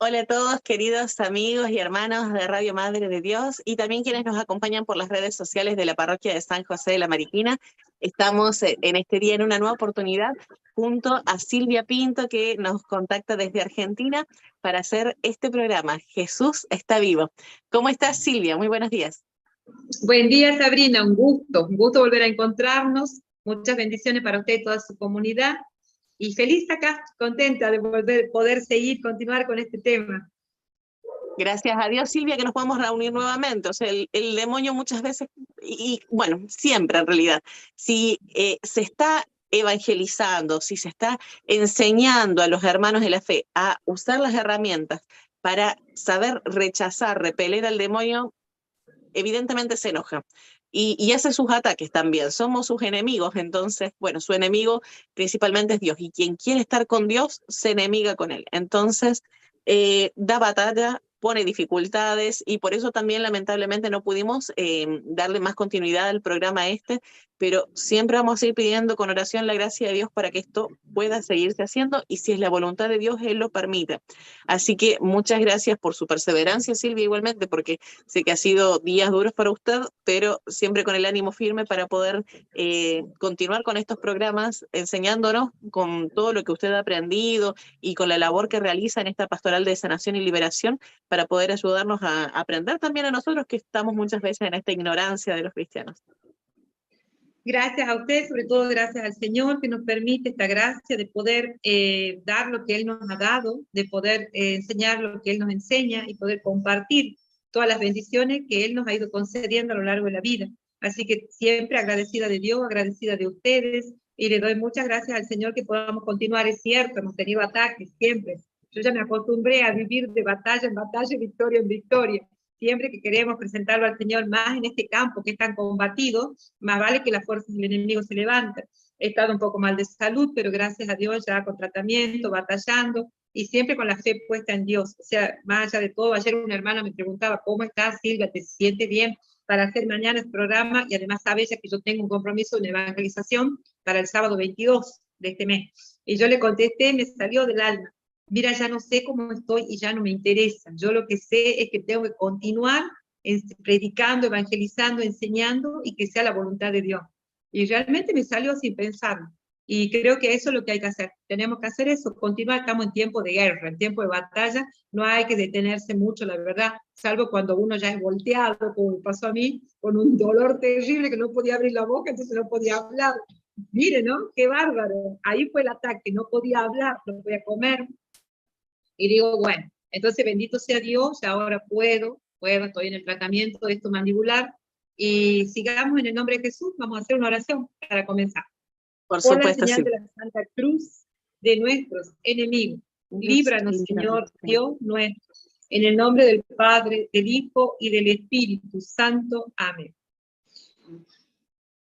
Hola a todos, queridos amigos y hermanos de Radio Madre de Dios y también quienes nos acompañan por las redes sociales de la parroquia de San José de la Mariquina. Estamos en este día en una nueva oportunidad junto a Silvia Pinto, que nos contacta desde Argentina para hacer este programa, Jesús está vivo. ¿Cómo estás, Silvia? Muy buenos días. Buen día, Sabrina, un gusto volver a encontrarnos. Muchas bendiciones para usted y toda su comunidad. Y feliz acá, contenta de poder continuar con este tema. Gracias a Dios, Silvia, que nos podemos reunir nuevamente. O sea, el demonio muchas veces, bueno, siempre en realidad, si se está evangelizando, si se está enseñando a los hermanos de la fe a usar las herramientas para saber rechazar, repeler al demonio, evidentemente se enoja. Y hace sus ataques también. Somos sus enemigos, entonces, bueno, su enemigo principalmente es Dios. Y quien quiere estar con Dios se enemiga con él. Entonces, da batalla, pone dificultades y por eso también lamentablemente no pudimos darle más continuidad al programa pero siempre vamos a ir pidiendo con oración la gracia de Dios para que esto pueda seguirse haciendo y si es la voluntad de Dios, Él lo permite. Así que muchas gracias por su perseverancia, Silvia, igualmente, porque sé que ha sido días duros para usted, pero siempre con el ánimo firme para poder continuar con estos programas, enseñándonos con todo lo que usted ha aprendido y con la labor que realiza en esta pastoral de sanación y liberación para poder ayudarnos a aprender también a nosotros que estamos muchas veces en esta ignorancia de los cristianos. Gracias a usted, sobre todo gracias al Señor que nos permite esta gracia de poder dar lo que Él nos ha dado, de poder enseñar lo que Él nos enseña y poder compartir todas las bendiciones que Él nos ha ido concediendo a lo largo de la vida. Así que siempre agradecida de Dios, agradecida de ustedes, y le doy muchas gracias al Señor que podamos continuar. Es cierto, hemos tenido ataques siempre. Yo ya me acostumbré a vivir de batalla en batalla, victoria en victoria. Siempre que queremos presentarlo al Señor, más en este campo que es tan combatido, más vale que las fuerzas del enemigo se levanten. He estado un poco mal de salud, pero gracias a Dios ya con tratamiento, batallando, y siempre con la fe puesta en Dios. O sea, más allá de todo, ayer una hermana me preguntaba, ¿cómo estás, Silvia? ¿Te sientes bien para hacer mañana el programa? Y además sabe ella que yo tengo un compromiso de evangelización para el sábado 22 de este mes. Y yo le contesté, me salió del alma. Mira, ya no sé cómo estoy y ya no me interesa. Yo lo que sé es que tengo que continuar predicando, evangelizando, enseñando y que sea la voluntad de Dios. Y realmente me salió sin pensarlo. Y creo que eso es lo que hay que hacer. Tenemos que hacer eso, continuar. Estamos en tiempo de guerra, en tiempo de batalla. No hay que detenerse mucho, la verdad, salvo cuando uno ya es volteado, como me pasó a mí, con un dolor terrible que no podía abrir la boca, entonces no podía hablar. Mire, ¿no? Qué bárbaro. Ahí fue el ataque, no podía hablar, no podía comer. Y digo, bueno, entonces bendito sea Dios, ahora puedo, estoy en el tratamiento de esto mandibular, y sigamos en el nombre de Jesús. Vamos a hacer una oración para comenzar. Por Por la supuesto, señal sí. de la Santa Cruz de nuestros enemigos, líbranos, Señor Dios nuestro, en el nombre del Padre, del Hijo y del Espíritu Santo. Amén.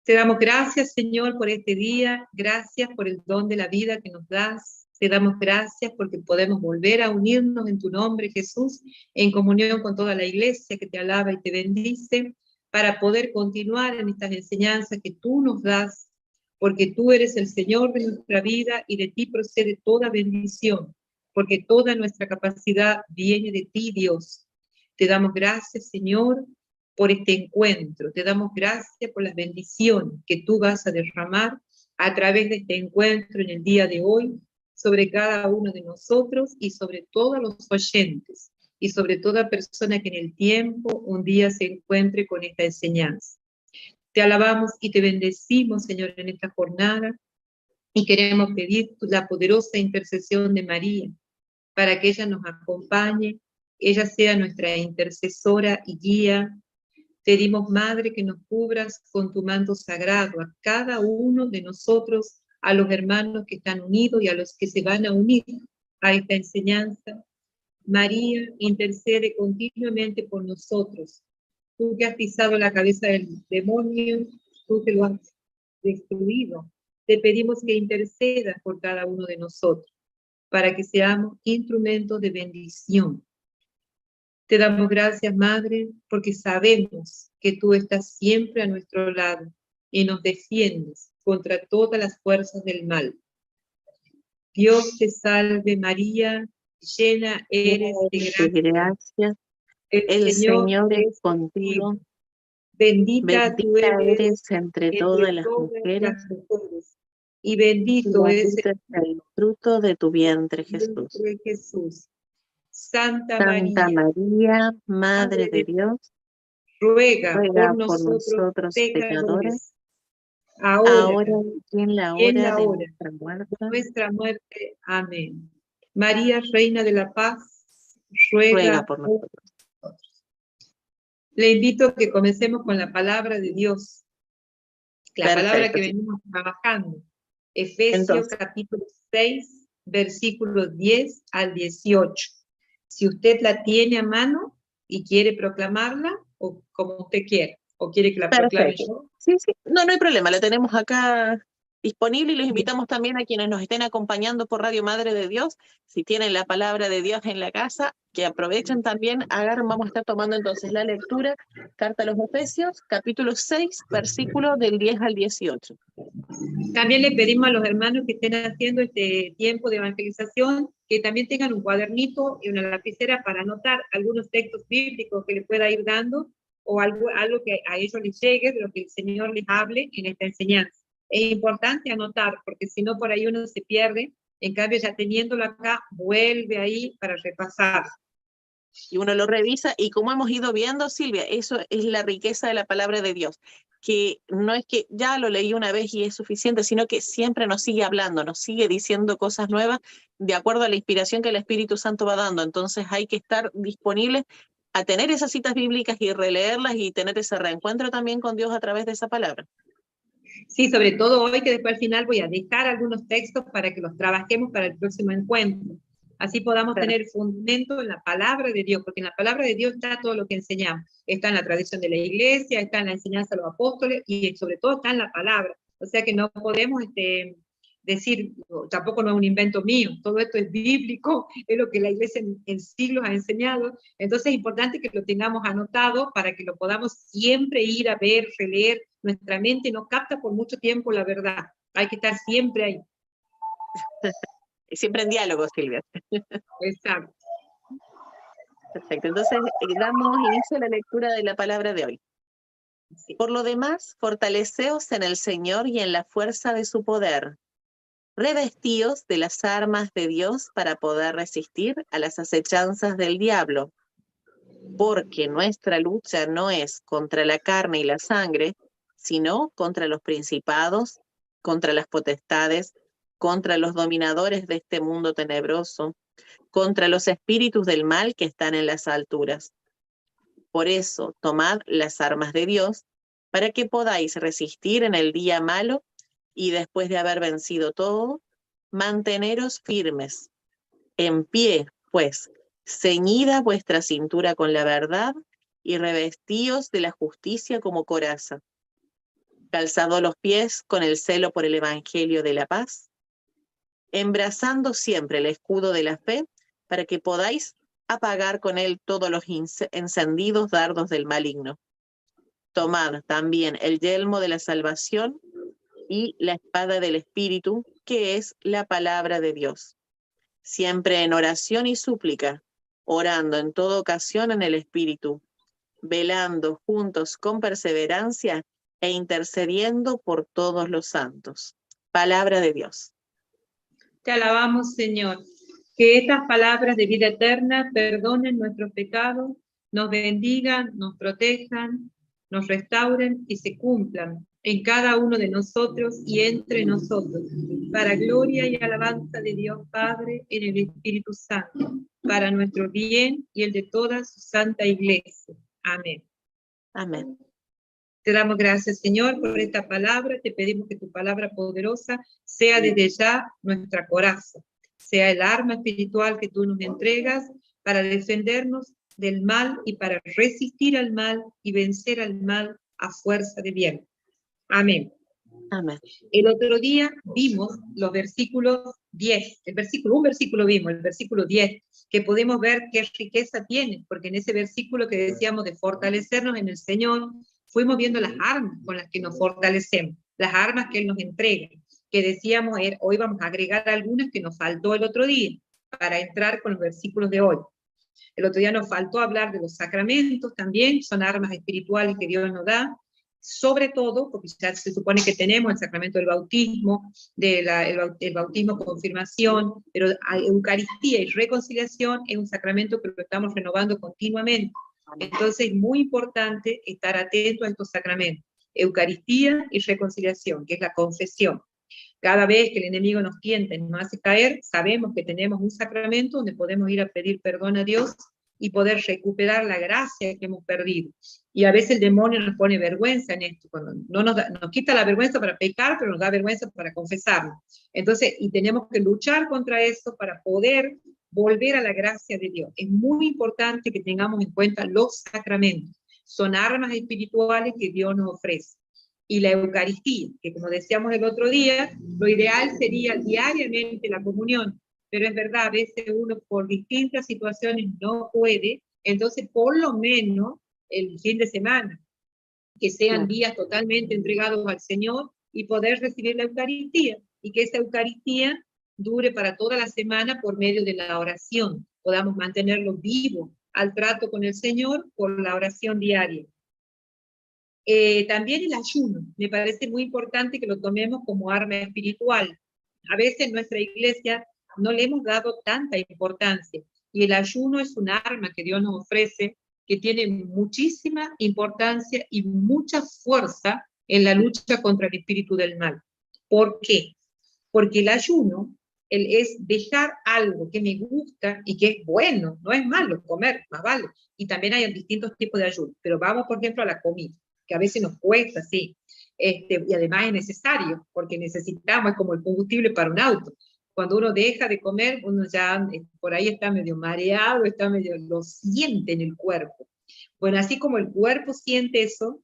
Te damos gracias, Señor, por este día, gracias por el don de la vida que nos das. Te damos gracias porque podemos volver a unirnos en tu nombre, Jesús, en comunión con toda la iglesia que te alaba y te bendice, para poder continuar en estas enseñanzas que tú nos das, porque tú eres el Señor de nuestra vida y de ti procede toda bendición, porque toda nuestra capacidad viene de ti, Dios. Te damos gracias, Señor, por este encuentro. Te damos gracias por las bendiciones que tú vas a derramar a través de este encuentro en el día de hoy, sobre cada uno de nosotros y sobre todos los oyentes, y sobre toda persona que en el tiempo un día se encuentre con esta enseñanza. Te alabamos y te bendecimos, Señor, en esta jornada, y queremos pedir la poderosa intercesión de María, para que ella nos acompañe, ella sea nuestra intercesora y guía. Pedimos, Madre, que nos cubras con tu manto sagrado a cada uno de nosotros, a los hermanos que están unidos y a los que se van a unir a esta enseñanza. María, intercede continuamente por nosotros. Tú que has pisado la cabeza del demonio, tú que lo has destruido, te pedimos que intercedas por cada uno de nosotros, para que seamos instrumentos de bendición. Te damos gracias, Madre, porque sabemos que tú estás siempre a nuestro lado y nos defiendes contra todas las fuerzas del mal. Dios te salve María, llena eres de de gracia. gracia. El El Señor Señor es es contigo. contigo. Bendita tú Bendita eres eres entre entre todas las todas mujeres, las mujeres, y y bendito es bendito es el fruto de tu vientre, el Jesús. fruto de Jesús. Santa Santa María, María, Madre Madre de de Dios, Dios, ruega ruega por por nosotros nosotros pecadores, pecadores, ahora ahora y en la y en hora la de hora nuestra de muerte. nuestra muerte. Amén. María, Reina de la Paz, Ruega ruega por por nosotros. nosotros. Le invito a que comencemos con la palabra de Dios, la palabra Perfecto, que sí. venimos trabajando. Efesios Entonces, capítulo 6, versículos 10 al 18. Si usted la tiene a mano y quiere proclamarla, o como usted quiera, o quiere que la proclame perfecto. yo. Sí, sí, no, no hay problema, la tenemos acá disponible y los Bien. invitamos también a quienes nos estén acompañando por Radio Madre de Dios, si tienen la palabra de Dios en la casa, que aprovechen también, agarren, vamos a estar tomando entonces la lectura, Carta a los Efesios, capítulo 6, versículo del 10 al 18. También le pedimos a los hermanos que estén haciendo este tiempo de evangelización que también tengan un cuadernito y una lapicera para anotar algunos textos bíblicos que les pueda ir dando o algo que a ellos les llegue, de lo que el Señor les hable en esta enseñanza. Es importante anotar, porque si no por ahí uno se pierde, en cambio ya teniéndolo acá, vuelve ahí para repasar. Y uno lo revisa y como hemos ido viendo, Silvia, eso es la riqueza de la palabra de Dios, que no es que ya lo leí una vez y es suficiente, sino que siempre nos sigue hablando, nos sigue diciendo cosas nuevas de acuerdo a la inspiración que el Espíritu Santo va dando. Entonces hay que estar disponibles a tener esas citas bíblicas y releerlas y tener ese reencuentro también con Dios a través de esa palabra. Sí, sobre todo hoy, que después al final voy a dejar algunos textos para que los trabajemos para el próximo encuentro. Así podamos tener fundamento en la palabra de Dios, porque en la palabra de Dios está todo lo que enseñamos. Está en la tradición de la iglesia, está en la enseñanza de los apóstoles y sobre todo está en la palabra. O sea que no podemos decir, tampoco no es un invento mío, todo esto es bíblico, es lo que la iglesia en siglos ha enseñado. Entonces es importante que lo tengamos anotado para que lo podamos siempre ir a ver, releer. Nuestra mente no capta por mucho tiempo la verdad. Hay que estar siempre ahí. Siempre en diálogo, Silvia. Exacto. Perfecto. Entonces, damos inicio a la lectura de la palabra de hoy. Sí. Por lo demás, fortaleceos en el Señor y en la fuerza de su poder. Revestíos de las armas de Dios para poder resistir a las acechanzas del diablo. Porque nuestra lucha no es contra la carne y la sangre, sino contra los principados, contra las potestades, contra los dominadores de este mundo tenebroso, contra los espíritus del mal que están en las alturas. Por eso, tomad las armas de Dios, para que podáis resistir en el día malo, y después de haber vencido todo, manteneros firmes. En pie, pues, ceñida vuestra cintura con la verdad, y revestíos de la justicia como coraza. Calzado los pies con el celo por el evangelio de la paz, embrazando siempre el escudo de la fe, para que podáis apagar con él todos los encendidos dardos del maligno. Tomad también el yelmo de la salvación y la espada del Espíritu, que es la palabra de Dios. Siempre en oración y súplica, orando en toda ocasión en el Espíritu, velando juntos con perseverancia e intercediendo por todos los santos. Palabra de Dios. Te alabamos, Señor. Que estas palabras de vida eterna perdonen nuestros pecados, nos bendigan, nos protejan, nos restauren y se cumplan en cada uno de nosotros y entre nosotros, para gloria y alabanza de Dios Padre en el Espíritu Santo, para nuestro bien y el de toda su santa iglesia. Amén. Amén. Te damos gracias, Señor, por esta palabra. Te pedimos que tu palabra poderosa sea desde ya nuestra coraza, sea el arma espiritual que tú nos entregas para defendernos del mal y para resistir al mal y vencer al mal a fuerza de bien. Amén. Amén. El otro día vimos los versículos 10, un versículo vimos, el versículo 10, que podemos ver qué riqueza tiene, porque en ese versículo que decíamos de fortalecernos en el Señor, fuimos viendo las armas con las que nos fortalecemos, las armas que Él nos entrega, que decíamos, hoy vamos a agregar algunas que nos faltó el otro día. para entrar con los versículos de hoy. El otro día nos faltó hablar de los sacramentos también, son armas espirituales que Dios nos da, sobre todo, porque ya se supone que tenemos el sacramento del bautismo, el bautismo confirmación, pero Eucaristía y reconciliación es un sacramento que lo estamos renovando continuamente. Entonces es muy importante estar atento a estos sacramentos, Eucaristía y reconciliación, que es la confesión. Cada vez que el enemigo nos tienta y nos hace caer, sabemos que tenemos un sacramento donde podemos ir a pedir perdón a Dios y poder recuperar la gracia que hemos perdido. Y a veces el demonio nos pone vergüenza en esto, cuando no nos quita la vergüenza para pecar, pero nos da vergüenza para confesarlo. Entonces, y tenemos que luchar contra eso para poder volver a la gracia de Dios. Es muy importante que tengamos en cuenta los sacramentos. Son armas espirituales que Dios nos ofrece. Y la Eucaristía, que como decíamos el otro día, lo ideal sería diariamente la comunión, pero es verdad, a veces uno por distintas situaciones no puede, entonces por lo menos el fin de semana, que sean días totalmente entregados al Señor y poder recibir la Eucaristía, y que esa Eucaristía dure para toda la semana por medio de la oración, podamos mantenerlo vivo al trato con el Señor por la oración diaria. También el ayuno, me parece muy importante que lo tomemos como arma espiritual. A veces en nuestra iglesia no le hemos dado tanta importancia, y el ayuno es un arma que Dios nos ofrece, que tiene muchísima importancia y mucha fuerza en la lucha contra el espíritu del mal. ¿Por qué? Porque el ayuno es dejar algo que me gusta y que es bueno, no es malo comer, más vale. Y también hay distintos tipos de ayuno, pero vamos por ejemplo a la comida, que a veces nos cuesta, sí, y además es necesario, porque necesitamos, es como el combustible para un auto. Cuando uno deja de comer, uno ya por ahí está medio mareado, está medio, lo siente en el cuerpo. Bueno, así como el cuerpo siente eso,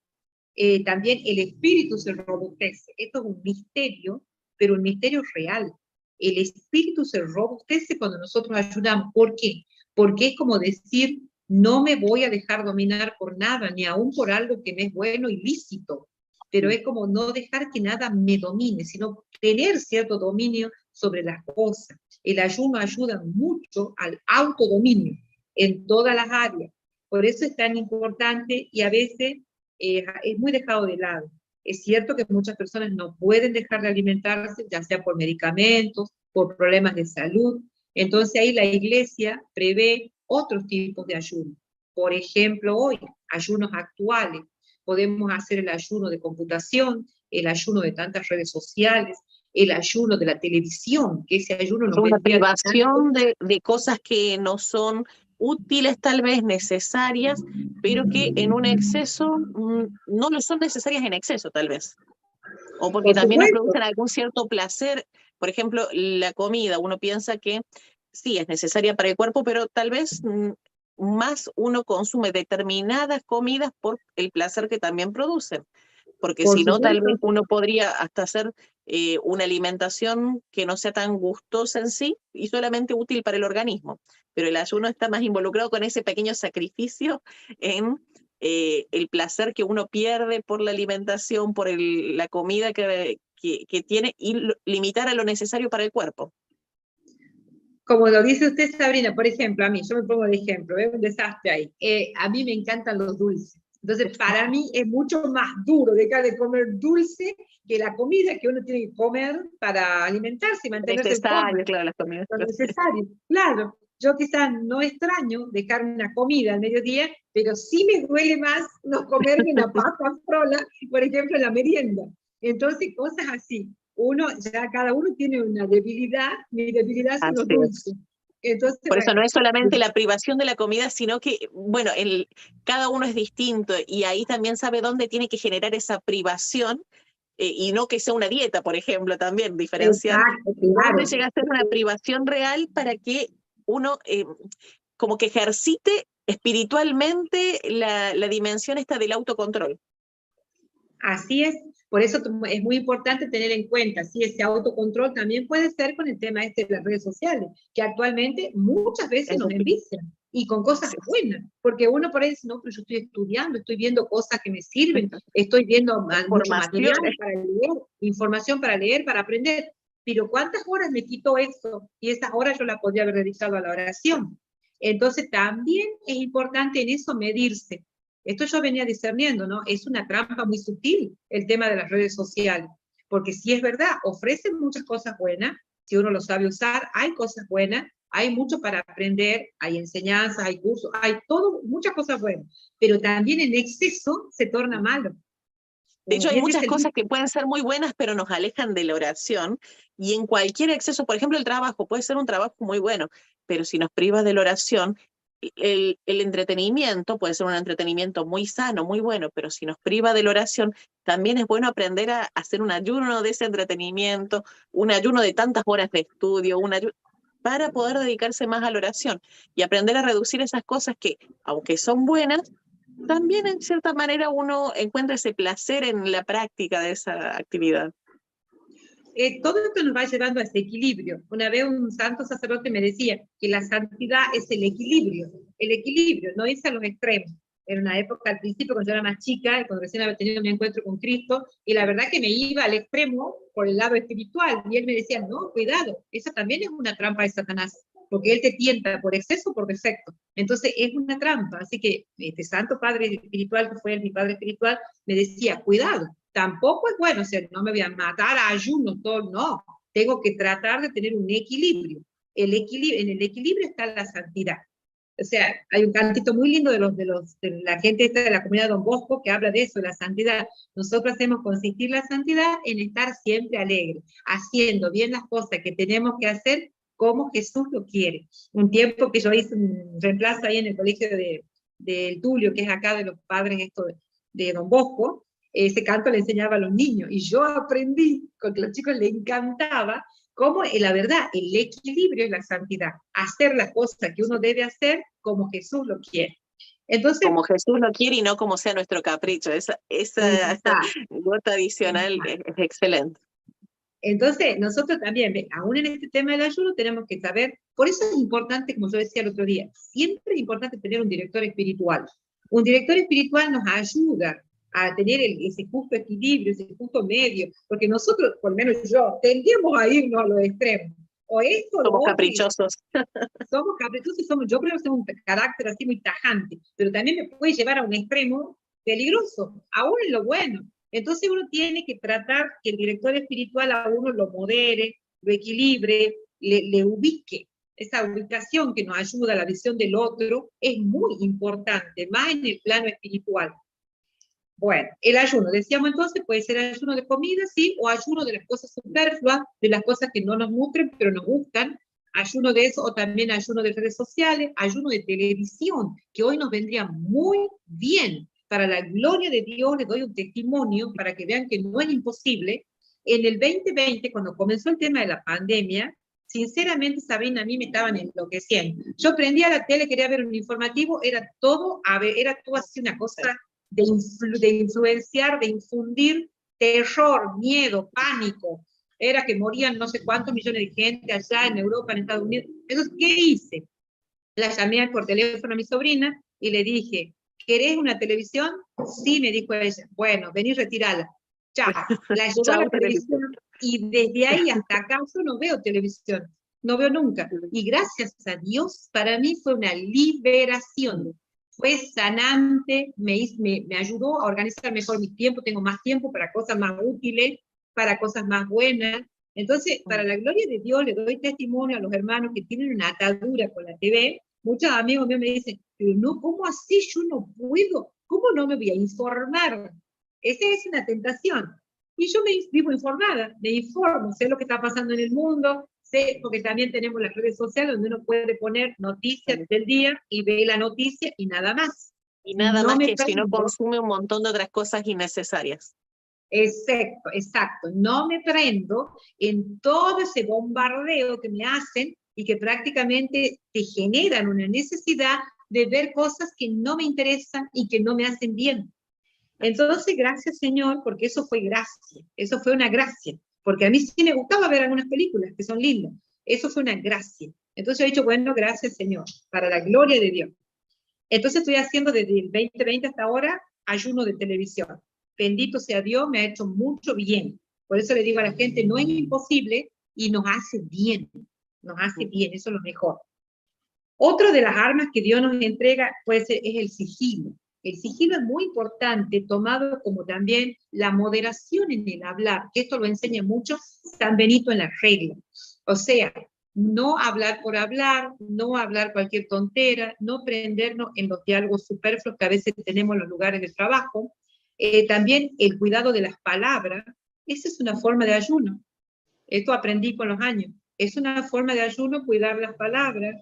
también el espíritu se robustece. Esto es un misterio, pero un misterio real. El espíritu se robustece cuando nosotros ayudamos. ¿Por qué? Porque es como decir, no me voy a dejar dominar por nada, ni aún por algo que me es bueno y lícito, pero es como no dejar que nada me domine, sino tener cierto dominio sobre las cosas. El ayuno ayuda mucho al autodominio en todas las áreas. Por eso es tan importante y a veces es muy dejado de lado. Es cierto que muchas personas no pueden dejar de alimentarse, ya sea por medicamentos, por problemas de salud. Entonces ahí la iglesia prevé otros tipos de ayuno. Por ejemplo, hoy, ayunos actuales. Podemos hacer el ayuno de computación, el ayuno de tantas redes sociales, el ayuno de la televisión, que ese ayuno nos una privación de cosas que no son útiles, tal vez necesarias, pero que en un exceso no lo son necesarias en exceso, tal vez. O porque también nos producen algún cierto placer. Por ejemplo, la comida, uno piensa que sí, es necesaria para el cuerpo, pero tal vez más uno consume determinadas comidas por el placer que también producen. Porque si no, tal vez uno podría hasta hacer una alimentación que no sea tan gustosa en sí y solamente útil para el organismo. Pero el ayuno está más involucrado con ese pequeño sacrificio en el placer que uno pierde por la alimentación, por la comida que tiene, y limitar a lo necesario para el cuerpo. Como lo dice usted, Sabrina, por ejemplo, a mí, yo me pongo de ejemplo, es un desastre ahí. A mí me encantan los dulces. Entonces, para mí es mucho más duro dejar de comer dulce que la comida que uno tiene que comer para alimentarse y mantenerse en forma. Claro, las comidas. Lo necesario, claro. Yo quizás no extraño dejar una comida al mediodía, pero sí me duele más no comerme una papa frola, por ejemplo, en la merienda. Entonces, cosas así. Cada uno tiene una debilidad, mi debilidad son los dulces. Entonces, por eso no es solamente la privación de la comida, sino que, bueno, cada uno es distinto y ahí también sabe dónde tiene que generar esa privación y no que sea una dieta, por ejemplo, también diferenciar. Exacto, claro. ¿Dónde llega a ser una privación real para que uno como que ejercite espiritualmente la dimensión esta del autocontrol? Así es. Por eso es muy importante tener en cuenta, si ese autocontrol también puede ser con el tema de las redes sociales, que actualmente muchas veces nos envician, y con cosas buenas, porque uno por ahí dice, no, pero yo estoy estudiando, estoy viendo cosas que me sirven, estoy viendo mucho material para leer, información para leer, para aprender, pero ¿cuántas horas me quitó eso? Y esas horas yo las podría haber dedicado a la oración. Entonces también es importante en eso medirse. Esto yo venía discerniendo, ¿no? Es una trampa muy sutil el tema de las redes sociales, porque sí es verdad, ofrecen muchas cosas buenas, si uno lo sabe usar, hay cosas buenas, hay mucho para aprender, hay enseñanzas, hay cursos, hay todo, muchas cosas buenas, pero también en exceso se torna malo. De hecho, hay Y ese es muchas el... cosas que pueden ser muy buenas, pero nos alejan de la oración. Y en cualquier exceso, por ejemplo, el trabajo puede ser un trabajo muy bueno, pero si nos priva de la oración, el entretenimiento puede ser un entretenimiento muy sano, muy bueno, pero si nos priva de la oración, también es bueno aprender a hacer un ayuno de ese entretenimiento, un ayuno de tantas horas de estudio, para poder dedicarse más a la oración y aprender a reducir esas cosas que, aunque son buenas, también en cierta manera uno encuentra ese placer en la práctica de esa actividad. Todo esto nos va llevando a ese equilibrio. Una vez un santo sacerdote me decía que la santidad es el equilibrio, no irse a los extremos. Era una época al principio cuando yo era más chica, cuando recién había tenido mi encuentro con Cristo, y la verdad que me iba al extremo por el lado espiritual, y él me decía, no, cuidado, esa también es una trampa de Satanás, porque él te tienta por exceso o por defecto. Entonces es una trampa, así que este santo padre espiritual, que fue mi padre espiritual, me decía, cuidado, tampoco es bueno, o sea, no me voy a matar a ayuno, todo, no, tengo que tratar de tener un equilibrio. En el equilibrio está la santidad. O sea, hay un cantito muy lindo de la gente esta de la comunidad de Don Bosco que habla de eso, de la santidad. Nosotros hacemos consistir la santidad en estar siempre alegre, haciendo bien las cosas que tenemos que hacer como Jesús lo quiere. Un tiempo que yo hice un reemplazo ahí en el colegio del Tulio, que es acá de los padres esto de Don Bosco, ese canto le enseñaba a los niños, y yo aprendí, porque a los chicos les encantaba, cómo la verdad, el equilibrio es la santidad, hacer las cosas que uno debe hacer como Jesús lo quiere. Entonces, como Jesús lo quiere y no como sea nuestro capricho. Esa gota adicional es excelente. Entonces, nosotros también, aún en este tema del ayuno, tenemos que saber, por eso es importante, como yo decía el otro día, siempre es importante tener un director espiritual. Un director espiritual nos ayuda a tener ese justo equilibrio, ese justo medio, porque nosotros, por lo menos yo, tendemos a irnos a los extremos. O esto, somos caprichosos. Somos caprichosos, yo creo que tengo un carácter así muy tajante, pero también me puede llevar a un extremo peligroso, aún en lo bueno. Entonces uno tiene que tratar que el director espiritual a uno lo modere, lo equilibre, le ubique. Esa ubicación que nos ayuda a la visión del otro es muy importante, más en el plano espiritual. Bueno, el ayuno, decíamos entonces, puede ser ayuno de comida, sí, o ayuno de las cosas superfluas, de las cosas que no nos nutren, pero nos gustan, ayuno de eso, o también ayuno de redes sociales, ayuno de televisión, que hoy nos vendría muy bien. Para la gloria de Dios, les doy un testimonio para que vean que no es imposible. En el 2020, cuando comenzó el tema de la pandemia, sinceramente, Sabrina, a mí me estaban enloqueciendo. Yo prendía la tele, quería ver un informativo, era todo así una cosa de influenciar, de infundir terror, miedo, pánico. Era que morían no sé cuántos millones de gente allá en Europa, en Estados Unidos. Entonces, ¿qué hice? La llamé por teléfono a mi sobrina y le dije, ¿querés una televisión? Sí, me dijo ella. Bueno, vení, retirala. Chao. La llevó a la televisión y desde ahí hasta acá yo no veo televisión. No veo nunca. Y gracias a Dios, para mí fue una liberación. Fue sanante, me ayudó a organizar mejor mi tiempo, tengo más tiempo para cosas más útiles, para cosas más buenas. Entonces, para la gloria de Dios, le doy testimonio a los hermanos que tienen una atadura con la TV. Muchos amigos míos me dicen, pero no, ¿cómo así? Yo no puedo, ¿cómo no me voy a informar? Esa es una tentación. Y yo me vivo informada, me informo, sé lo que está pasando en el mundo, sé, porque también tenemos las redes sociales donde uno puede poner noticias del día y ve la noticia y nada más. Y nada más que si no consume un montón de otras cosas innecesarias. Exacto, exacto. No me prendo en todo ese bombardeo que me hacen y que prácticamente te generan una necesidad de ver cosas que no me interesan y que no me hacen bien. Entonces, gracias Señor, porque eso fue gracia, eso fue una gracia, porque a mí sí me gustaba ver algunas películas que son lindas, eso fue una gracia. Entonces he dicho, bueno, gracias Señor, para la gloria de Dios. Entonces estoy haciendo desde el 2020 hasta ahora ayuno de televisión. Bendito sea Dios, me ha hecho mucho bien. Por eso le digo a la gente, no es imposible, y nos hace bien, eso es lo mejor. Otra de las armas que Dios nos entrega puede ser, es el sigilo. El sigilo es muy importante, tomado como también la moderación en el hablar, que esto lo enseña mucho San Benito en la regla. O sea, no hablar por hablar, no hablar cualquier tontera, no prendernos en los diálogos superfluos que a veces tenemos en los lugares de trabajo. También el cuidado de las palabras, esa es una forma de ayuno. Esto aprendí con los años. Es una forma de ayuno cuidar las palabras,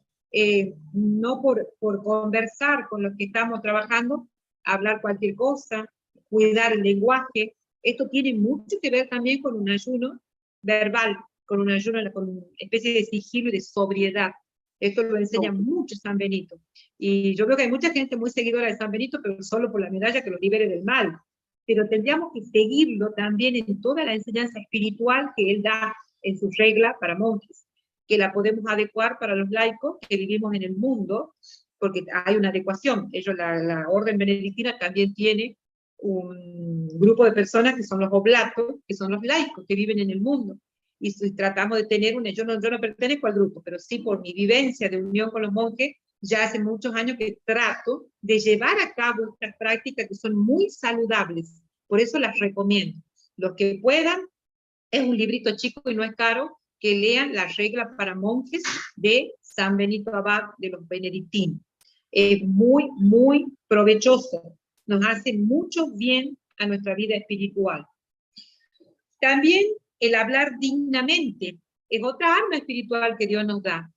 no por conversar con los que estamos trabajando, hablar cualquier cosa, cuidar el lenguaje. Esto tiene mucho que ver también con un ayuno verbal, con un ayuno, con una especie de sigilo y de sobriedad. Esto lo enseña mucho San Benito. Y yo creo que hay mucha gente muy seguidora de San Benito, pero solo por la medalla que lo libere del mal. Pero tendríamos que seguirlo también en toda la enseñanza espiritual que él da en su regla para monjes, que la podemos adecuar para los laicos que vivimos en el mundo, porque hay una adecuación. La orden benedictina también tiene un grupo de personas que son los oblatos, que son los laicos que viven en el mundo. Y si tratamos de tener yo no pertenezco al grupo, pero sí por mi vivencia de unión con los monjes, ya hace muchos años que trato de llevar a cabo estas prácticas que son muy saludables. Por eso las recomiendo. Los que puedan, es un librito chico y no es caro, que lean la regla para monjes de San Benito Abad de los Benedictinos. Es muy, muy provechoso. Nos hace mucho bien a nuestra vida espiritual. También el hablar dignamente es otra arma espiritual que Dios nos da.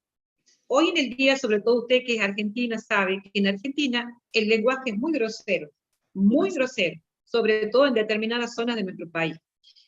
Hoy en el día, sobre todo usted que es argentina, sabe que en Argentina el lenguaje es muy grosero, sobre todo en determinadas zonas de nuestro país.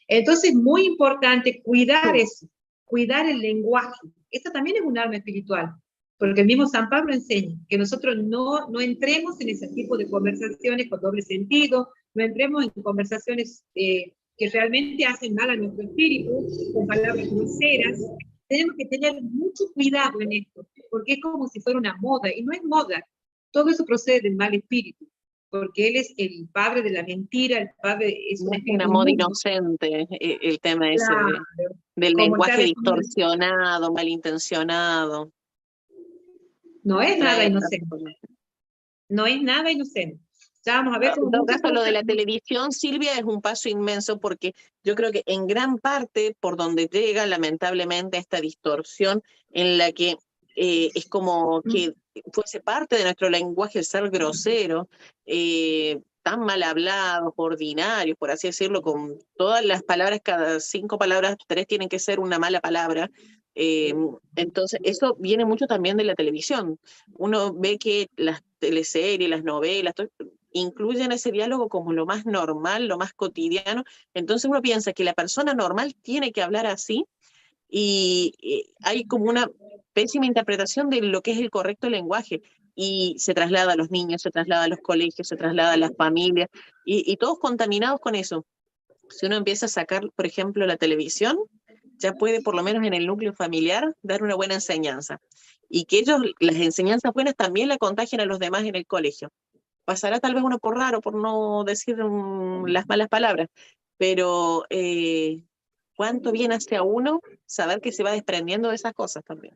Entonces es muy importante cuidar eso, cuidar el lenguaje. Esta también es un arma espiritual, porque el mismo San Pablo enseña que nosotros no entremos en ese tipo de conversaciones con doble sentido, no entremos en conversaciones que realmente hacen mal a nuestro espíritu, con palabras groseras. Tenemos que tener mucho cuidado en esto, porque es como si fuera una moda, y no es moda. Todo eso procede del mal espíritu, porque él es el padre de la mentira, el padre es un espíritu una moda inmundo. inocente, el tema ese Claro, del como lenguaje distorsionado, malintencionado. no es nada Trae inocente. No es nada inocente. Ya vamos a ver cómo en todo muchas caso, lo de cosas. la televisión, Silvia, es un paso inmenso porque yo creo que en gran parte por donde llega, lamentablemente, esta distorsión en la que es como que fuese parte de nuestro lenguaje el ser grosero, tan mal hablados, ordinarios, por así decirlo, con todas las palabras, cada 5 palabras, 3 tienen que ser una mala palabra. Entonces, eso viene mucho también de la televisión. Uno ve que las teleseries, las novelas, incluyen ese diálogo como lo más normal, lo más cotidiano. Entonces uno piensa que la persona normal tiene que hablar así y hay como una pésima interpretación de lo que es el correcto lenguaje y se traslada a los niños, se traslada a los colegios, se traslada a las familias y todos contaminados con eso. Si uno empieza a sacar, por ejemplo, la televisión, ya puede, por lo menos en el núcleo familiar, dar una buena enseñanza. Y que ellos, las enseñanzas buenas también la contagien a los demás en el colegio. Pasará tal vez uno por raro, por no decir las malas palabras, pero cuánto bien hace a uno saber que se va desprendiendo de esas cosas también.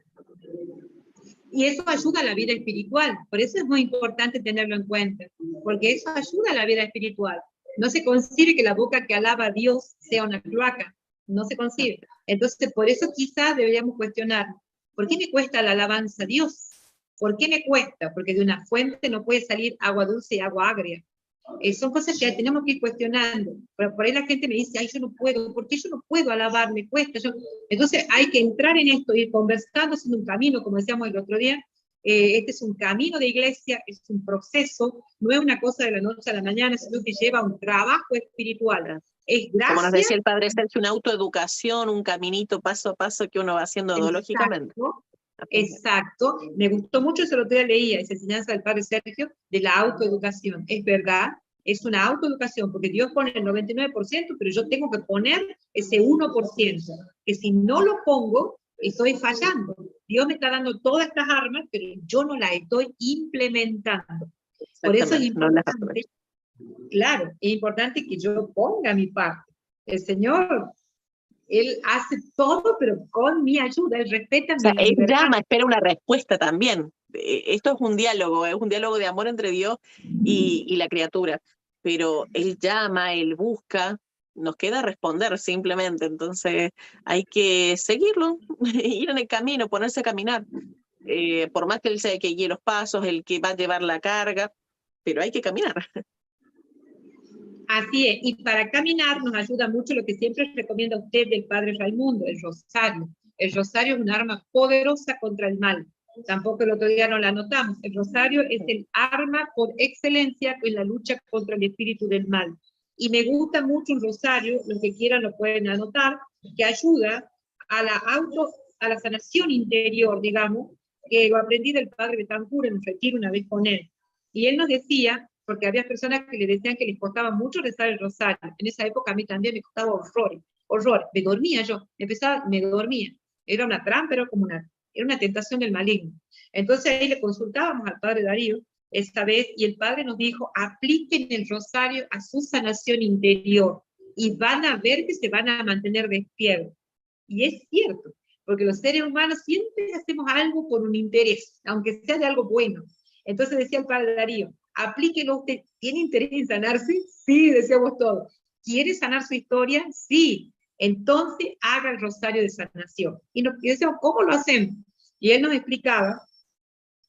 Y eso ayuda a la vida espiritual, por eso es muy importante tenerlo en cuenta, porque eso ayuda a la vida espiritual. No se concibe que la boca que alaba a Dios sea una cloaca, no se concibe. Entonces, por eso quizás deberíamos cuestionar, ¿por qué me cuesta la alabanza a Dios? ¿Por qué me cuesta? Porque de una fuente no puede salir agua dulce y agua agria. Son cosas que tenemos que ir cuestionando. Pero por ahí la gente me dice, ay, yo no puedo, ¿por qué yo no puedo alabar? Me cuesta. Entonces hay que entrar en esto, ir conversando, haciendo un camino, como decíamos el otro día. Este es un camino de iglesia, es un proceso, no es una cosa de la noche a la mañana, sino que lleva un trabajo espiritual. Es gracia. Como nos decía el padre Sergio, una autoeducación, un caminito paso a paso que uno va haciendo lógicamente. Exacto, me gustó mucho, eso lo otro día leía, esa enseñanza del padre Sergio, de la autoeducación. Es verdad, es una autoeducación, porque Dios pone el 99%, pero yo tengo que poner ese 1%, que si no lo pongo, estoy fallando. Dios me está dando todas estas armas, pero yo no las estoy implementando. Por eso es importante, claro, es importante que yo ponga mi parte. El Señor Él hace todo, pero con mi ayuda, él respeta O sea, mi él libertad. llama, espera una respuesta también. Esto es un diálogo de amor entre Dios y la criatura. Pero él llama, él busca, nos queda responder simplemente. Entonces hay que seguirlo, ir en el camino, ponerse a caminar. Por más que él sea el que guíe los pasos, el que va a llevar la carga, pero hay que caminar. Así es, y para caminar nos ayuda mucho lo que siempre recomienda usted del Padre Raimundo, el rosario. El rosario es un arma poderosa contra el mal. Tampoco el otro día no la anotamos. El rosario es el arma por excelencia en la lucha contra el espíritu del mal. Y me gusta mucho un rosario, los que quieran lo pueden anotar, que ayuda a a la sanación interior, digamos, que lo aprendí del Padre Betancur en un retiro una vez con él. Y él nos decía, porque había personas que le decían que les costaba mucho rezar el rosario. En esa época a mí también me costaba horror. Me dormía yo, me dormía. Era una trampa, era una tentación del maligno. Entonces ahí le consultábamos al padre Darío esta vez y el padre nos dijo, apliquen el rosario a su sanación interior y van a ver que se van a mantener despiertos. Y es cierto, porque los seres humanos siempre hacemos algo por un interés, aunque sea de algo bueno. Entonces decía el padre Darío, aplíquelo usted. ¿Tiene interés en sanarse? Sí, decíamos todos. ¿Quiere sanar su historia? Sí. Entonces haga el rosario de sanación. Y decíamos, ¿cómo lo hacemos? Y él nos explicaba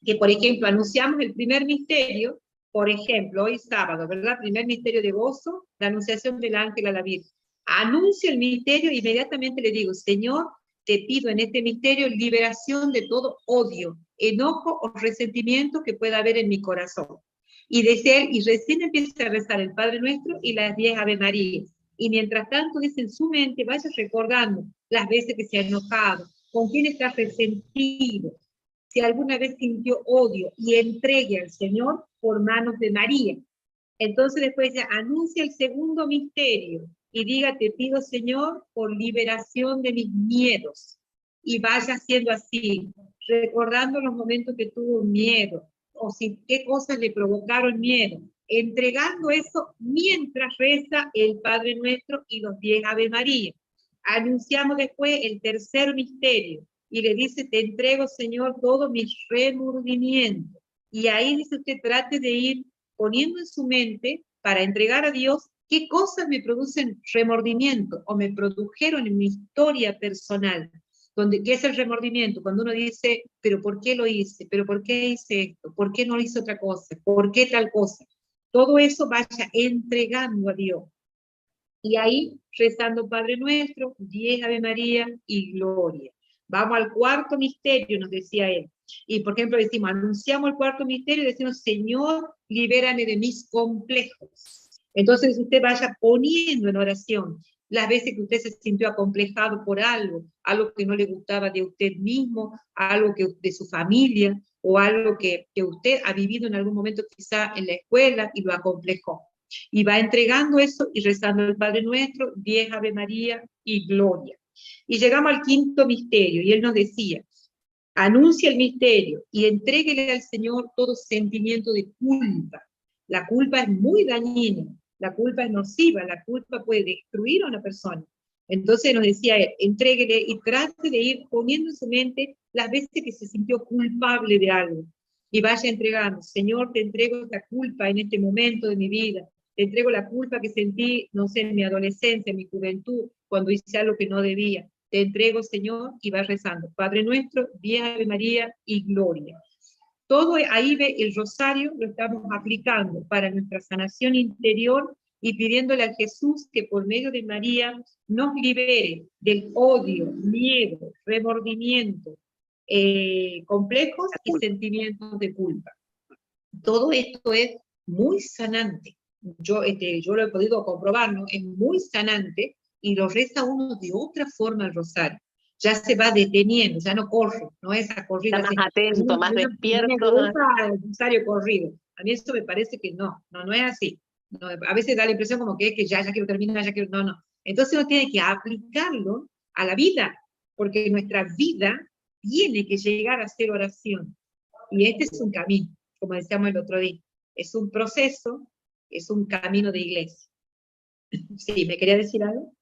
que, por ejemplo, anunciamos el primer misterio, por ejemplo, hoy sábado, ¿verdad? Primer misterio de gozo, la anunciación del ángel a la Virgen. Anuncio el misterio, inmediatamente le digo, Señor, te pido en este misterio liberación de todo odio, enojo o resentimiento que pueda haber en mi corazón. Y recién empieza a rezar el Padre Nuestro y las 10 Ave Marías. Y mientras tanto, dice en su mente, vaya recordando las veces que se ha enojado, con quién está resentido, si alguna vez sintió odio, y entregue al Señor por manos de María. Entonces después ya anuncia el segundo misterio y diga, te pido Señor por liberación de mis miedos. Y vaya haciendo así, recordando los momentos que tuvo miedo, o si qué cosas le provocaron miedo, entregando eso mientras reza el Padre Nuestro y los 10 Ave María. Anunciamos después el tercer misterio y le dice, te entrego Señor todos mis remordimientos. Y ahí dice usted, trate de ir poniendo en su mente para entregar a Dios qué cosas me producen remordimiento o me produjeron en mi historia personal. ¿Qué es el remordimiento? Cuando uno dice, pero ¿por qué lo hice? ¿Pero por qué hice esto? ¿Por qué no hice otra cosa? ¿Por qué tal cosa? Todo eso vaya entregando a Dios. Y ahí rezando Padre Nuestro, 10 Ave María y Gloria. Vamos al cuarto misterio, nos decía él. Y por ejemplo decimos, anunciamos el cuarto misterio y decimos, Señor, libérame de mis complejos. Entonces usted vaya poniendo en oración las veces que usted se sintió acomplejado por algo que no le gustaba de usted mismo, algo de su familia, o algo que usted ha vivido en algún momento quizá en la escuela y lo acomplejó. Y va entregando eso y rezando el Padre Nuestro, 10 Ave María y Gloria. Y llegamos al quinto misterio, y él nos decía, anuncia el misterio y entréguele al Señor todo sentimiento de culpa. La culpa es muy dañina, la culpa es nociva, la culpa puede destruir a una persona. Entonces nos decía él, entréguele y trate de ir poniendo en su mente las veces que se sintió culpable de algo. Y vaya entregando, Señor, te entrego esta culpa en este momento de mi vida. Te entrego la culpa que sentí, no sé, en mi adolescencia, en mi juventud, cuando hice algo que no debía. Te entrego, Señor, y vas rezando. Padre Nuestro, 10 Ave María y Gloria. Todo ahí ve el rosario, lo estamos aplicando para nuestra sanación interior y pidiéndole a Jesús que por medio de María nos libere del odio, miedo, remordimiento, complejos y sentimientos de culpa. Todo esto es muy sanante. Yo lo he podido comprobar, ¿no? Es muy sanante y lo reza uno de otra forma el rosario. Ya se va deteniendo, ya no corre, no es esa corrida. Está más atento, más despierto. Me gusta el rosario corrido. A mí eso me parece que no es así. No, a veces da la impresión como que ya quiero terminar, ya quiero, no. Entonces uno tiene que aplicarlo a la vida, porque nuestra vida tiene que llegar a ser oración. Y este es un camino, como decíamos el otro día. Es un proceso, es un camino de iglesia. Sí, ¿me quería decir algo?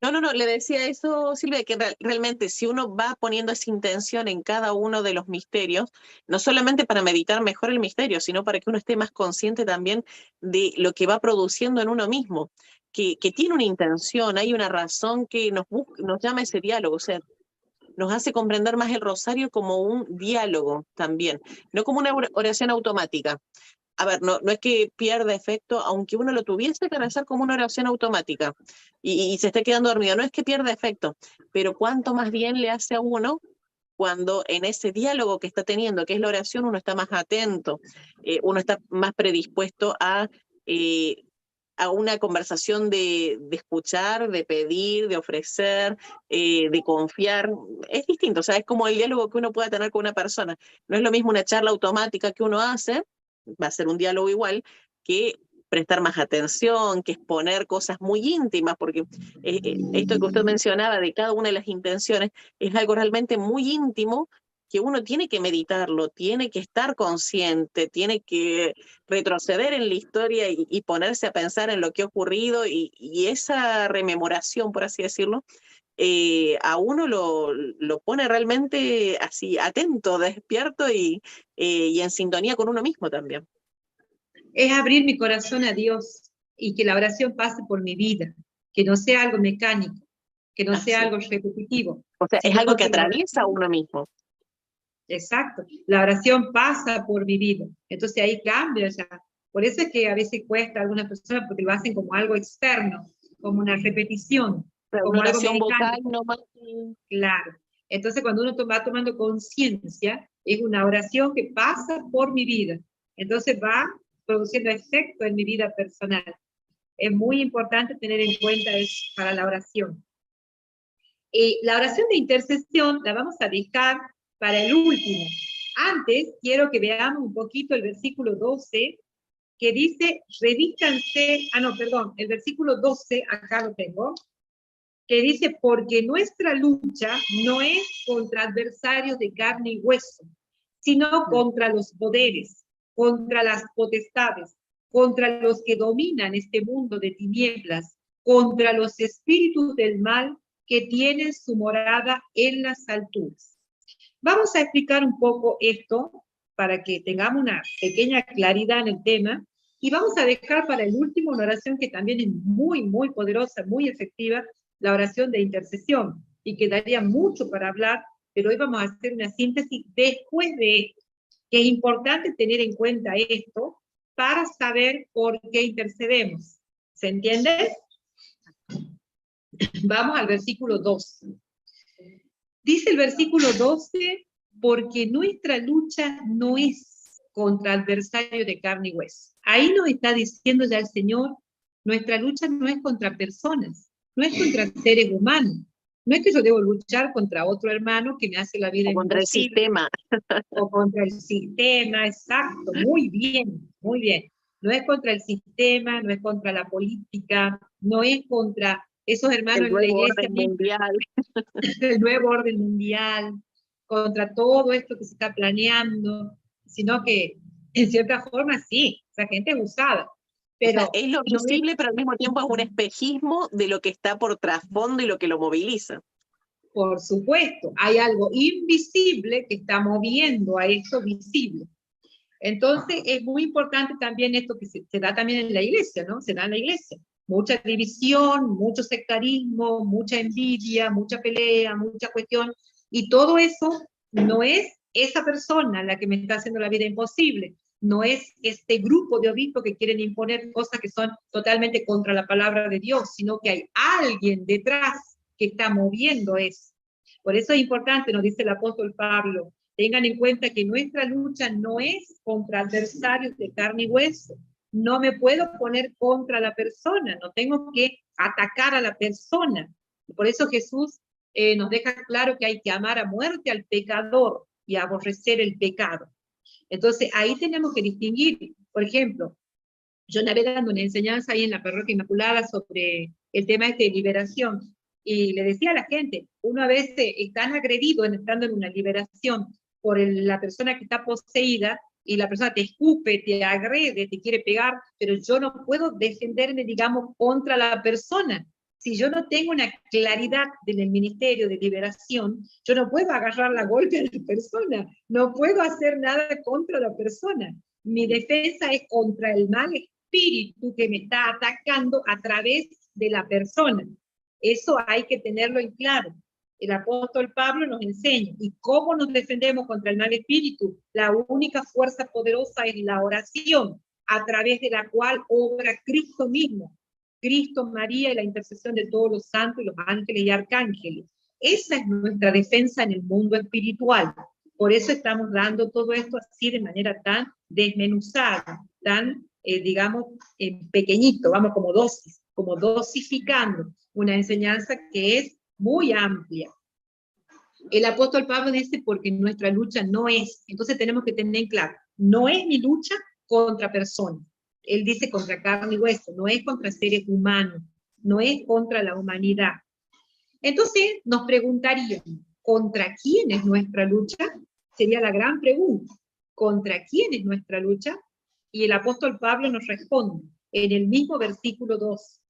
No, le decía eso, Silvia, que realmente si uno va poniendo esa intención en cada uno de los misterios, no solamente para meditar mejor el misterio, sino para que uno esté más consciente también de lo que va produciendo en uno mismo, que tiene una intención, hay una razón que nos llama a ese diálogo, o sea, nos hace comprender más el rosario como un diálogo también, no como una oración automática. A ver, no es que pierda efecto, aunque uno lo tuviese que rezar como una oración automática y se esté quedando dormido, no es que pierda efecto, pero cuánto más bien le hace a uno cuando en ese diálogo que está teniendo, que es la oración, uno está más atento, uno está más predispuesto eh, a una conversación de escuchar, de pedir, de ofrecer, de confiar. Es distinto, o sea, es como el diálogo que uno pueda tener con una persona. No es lo mismo una charla automática que uno hace, va a ser un diálogo igual, que prestar más atención, que exponer cosas muy íntimas, porque esto que usted mencionaba de cada una de las intenciones es algo realmente muy íntimo que uno tiene que meditarlo, tiene que estar consciente, tiene que retroceder en la historia y ponerse a pensar en lo que ha ocurrido y esa rememoración, por así decirlo, a uno lo pone realmente así atento, despierto y en sintonía con uno mismo también. Es abrir mi corazón a Dios y que la oración pase por mi vida, que no sea algo mecánico, que no sea algo repetitivo, O sea, es sino algo que que atraviesa a uno mismo. exacto, la oración pasa por mi vida. Entonces ahí cambia ya. Por eso es que a veces cuesta a algunas personas porque lo hacen como algo externo, como una repetición, Una como algo oración vocal mecánico. nomás. Claro. Entonces cuando uno va tomando conciencia, es una oración que pasa por mi vida. Entonces va produciendo efecto en mi vida personal. Es muy importante tener en cuenta eso para la oración. La oración de intercesión la vamos a dejar para el último. Antes, quiero que veamos un poquito el versículo 12, que dice, revístanse, el versículo 12, acá lo tengo, que dice, porque nuestra lucha no es contra adversarios de carne y hueso, sino contra los poderes, contra las potestades, contra los que dominan este mundo de tinieblas, contra los espíritus del mal que tienen su morada en las alturas. Vamos a explicar un poco esto para que tengamos una pequeña claridad en el tema y vamos a dejar para el último una oración que también es muy, muy poderosa, muy efectiva, la oración de intercesión, y quedaría mucho para hablar, pero hoy vamos a hacer una síntesis después de esto, que es importante tener en cuenta esto para saber por qué intercedemos. ¿Se entiende? Vamos al versículo 12. Dice el versículo 12, porque nuestra lucha no es contra adversario de carne y hueso. Ahí nos está diciendo ya el Señor, nuestra lucha no es contra personas, no es contra seres humanos. No es que yo debo luchar contra otro hermano que me hace la vida imposible. Contra el sistema. O contra el sistema, exacto, muy bien, muy bien. No es contra el sistema, no es contra la política, no es contra esos hermanos El en la nuevo iglesia orden mundial. el nuevo orden mundial, contra todo esto que se está planeando, sino que en cierta forma sí, esa gente es usada. Pero O sea, es lo no es, visible, pero al mismo tiempo es un espejismo de lo que está por trasfondo y lo que lo moviliza. por supuesto, hay algo invisible que está moviendo a esto visible. Entonces es muy importante también esto que se da también en la iglesia, ¿no? Se da en la iglesia. Mucha división, mucho sectarismo, mucha envidia, mucha pelea, mucha cuestión, y todo eso no es esa persona la que me está haciendo la vida imposible, no es este grupo de obispos que quieren imponer cosas que son totalmente contra la palabra de Dios, sino que hay alguien detrás que está moviendo eso. Por eso es importante, nos dice el apóstol Pablo, tengan en cuenta que nuestra lucha no es contra adversarios de carne y hueso. No me puedo poner contra la persona, no tengo que atacar a la persona. Por eso Jesús nos deja claro que hay que amar a muerte al pecador y aborrecer el pecado. Entonces ahí tenemos que distinguir, por ejemplo, yo una vez dando una enseñanza ahí en la Parroquia Inmaculada sobre el tema de liberación, y le decía a la gente, uno a veces es tan agredido estando en una liberación por la persona que está poseída, y la persona te escupe, te agrede, te quiere pegar, pero yo no puedo defenderme, digamos, contra la persona, Si yo no tengo una claridad en el ministerio de liberación, yo no puedo agarrar la golpe a la persona, no puedo hacer nada contra la persona. Mi defensa es contra el mal espíritu que me está atacando a través de la persona. Eso hay que tenerlo en claro. El apóstol Pablo nos enseña. ¿Y cómo nos defendemos contra el mal espíritu? La única fuerza poderosa es la oración, a través de la cual obra Cristo mismo. Cristo, María y la intercesión de todos los santos y los ángeles y arcángeles. Esa es nuestra defensa en el mundo espiritual. Por eso estamos dando todo esto así de manera tan desmenuzada, tan, digamos, pequeñito, vamos como dosis, como dosificando una enseñanza que es muy amplia. El apóstol Pablo dice, porque nuestra lucha no es, entonces tenemos que tener claro, no es mi lucha contra personas. Él dice contra carne y hueso, no es contra seres humanos, no es contra la humanidad. Entonces nos preguntarían, ¿contra quién es nuestra lucha? Sería la gran pregunta. ¿Contra quién es nuestra lucha? Y el apóstol Pablo nos responde en el mismo versículo 2.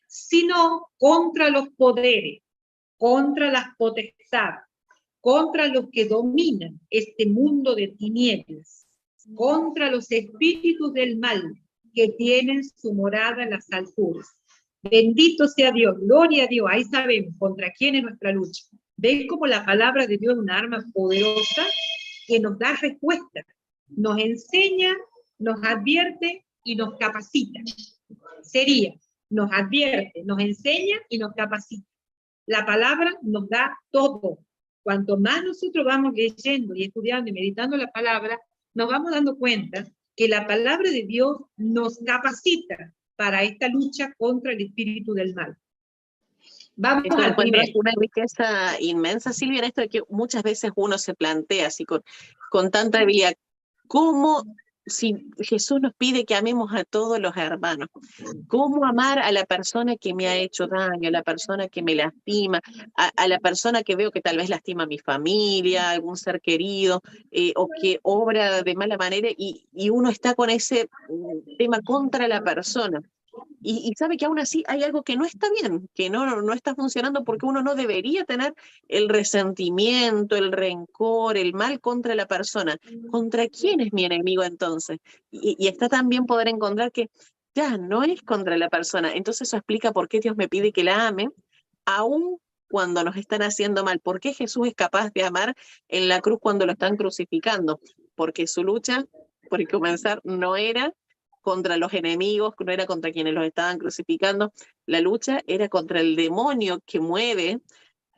Sino contra los poderes, contra las potestades, contra los que dominan este mundo de tinieblas, contra los espíritus del mal que tienen su morada en las alturas. Bendito sea Dios, gloria a Dios, ahí sabemos contra quién es nuestra lucha. ¿Ven cómo la palabra de Dios es una arma poderosa que nos da respuesta? Nos enseña, nos advierte y nos capacita. Sería, nos advierte, nos enseña y nos capacita. La palabra nos da todo. Cuanto más nosotros vamos leyendo y estudiando y meditando la palabra, nos vamos dando cuenta que la palabra de Dios nos capacita para esta lucha contra el espíritu del mal. Vamos Esto al encuentro primer. una riqueza inmensa, Silvia, en esto de que muchas veces uno se plantea así con tanta habilidad, ¿cómo, si Jesús nos pide que amemos a todos los hermanos, cómo amar a la persona que me ha hecho daño, a la persona que me lastima, a la persona que veo que tal vez lastima a mi familia, algún ser querido, o que obra de mala manera y uno está con ese tema contra la persona? Y sabe que aún así hay algo que no está bien, que no está funcionando porque uno no debería tener el resentimiento, el rencor, el mal contra la persona. ¿Contra quién es mi enemigo entonces? Y está también poder encontrar que ya no es contra la persona. Entonces eso explica por qué Dios me pide que la ame, aún cuando nos están haciendo mal. ¿Por qué Jesús es capaz de amar en la cruz cuando lo están crucificando? Porque su lucha, por comenzar, no era contra los enemigos, no era contra quienes los estaban crucificando, la lucha era contra el demonio que mueve,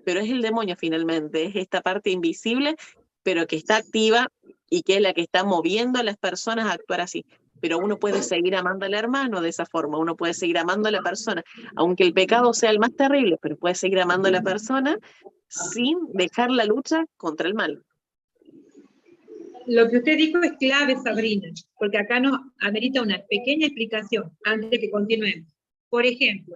pero es el demonio finalmente, es esta parte invisible, pero que está activa y que es la que está moviendo a las personas a actuar así. Pero uno puede seguir amando al hermano de esa forma, uno puede seguir amando a la persona, aunque el pecado sea el más terrible, pero puede seguir amando a la persona sin dejar la lucha contra el mal. Lo que usted dijo es clave, Sabrina, porque acá nos amerita una pequeña explicación antes de que continuemos. Por ejemplo,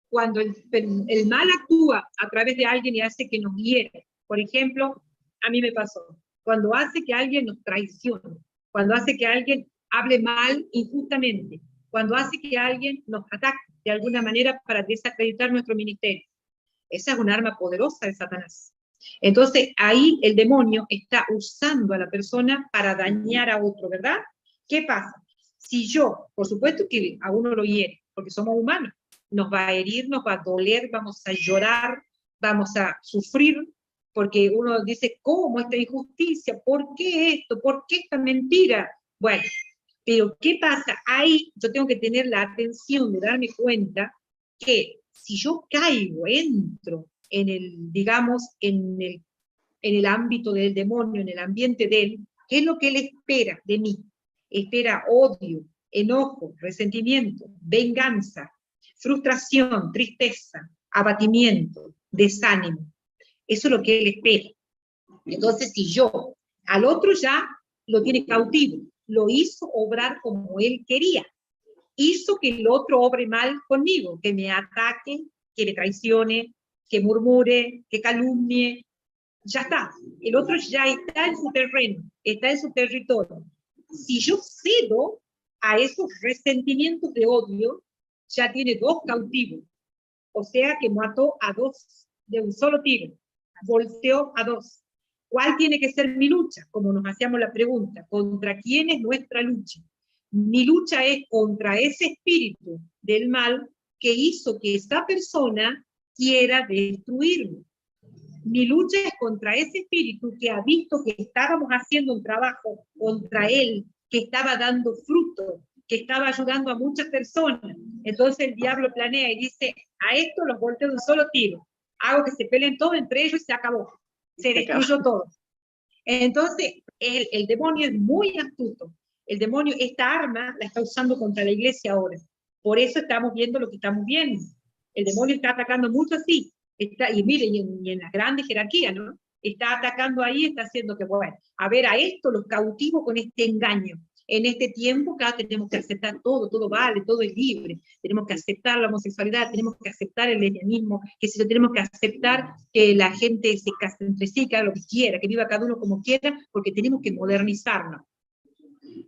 cuando el mal actúa a través de alguien y hace que nos hiere, por ejemplo, a mí me pasó, cuando hace que alguien nos traicione, cuando hace que alguien hable mal injustamente, cuando hace que alguien nos ataque de alguna manera para desacreditar nuestro ministerio. Esa es un arma poderosa de Satanás. Entonces, ahí el demonio está usando a la persona para dañar a otro, ¿verdad? ¿Qué pasa? Si yo, por supuesto que a uno lo hiere, porque somos humanos, nos va a herir, nos va a doler, vamos a llorar, vamos a sufrir, porque uno dice, ¿cómo esta injusticia? ¿Por qué esto? ¿Por qué esta mentira? Bueno, pero ¿qué pasa? Ahí yo tengo que tener la atención de darme cuenta que si yo caigo, entro en el, digamos, en el ámbito del demonio, en el ambiente de él, ¿qué es lo que él espera de mí? Espera odio, enojo, resentimiento, venganza, frustración, tristeza, abatimiento, desánimo. Eso es lo que él espera. Entonces, si yo al otro ya lo tiene cautivo, lo hizo obrar como él quería, hizo que el otro obre mal conmigo, que me ataque, que me traicione, que murmure, que calumnie, ya está. El otro ya está en su terreno, está en su territorio. Si yo cedo a esos resentimientos de odio, ya tiene dos cautivos. O sea que mató a 2 de un solo tiro, volteó a 2. ¿Cuál tiene que ser mi lucha? Como nos hacíamos la pregunta, ¿contra quién es nuestra lucha? Mi lucha es contra ese espíritu del mal que hizo que esa persona quiera destruirme. Mi lucha es contra ese espíritu que ha visto que estábamos haciendo un trabajo contra él, que estaba dando fruto, que estaba ayudando a muchas personas. Entonces el diablo planea y dice, a esto los volteo de un solo tiro. Hago que se peleen todos entre ellos y se acabó. Se destruyó todo. Entonces el demonio es muy astuto. El demonio, esta arma, la está usando contra la iglesia ahora. Por eso estamos viendo lo que estamos viendo. El demonio está atacando mucho así. Y miren, y en la grande jerarquía, ¿no? Está atacando ahí, está haciendo que, bueno, a ver, a esto los cautivo con este engaño. En este tiempo, cada tenemos que aceptar todo, todo vale, todo es libre. Tenemos que aceptar la homosexualidad, tenemos que aceptar el lesbianismo, que si tenemos que aceptar que la gente se case entre sí, que haga lo que quiera, que viva cada uno como quiera, porque tenemos que modernizarnos.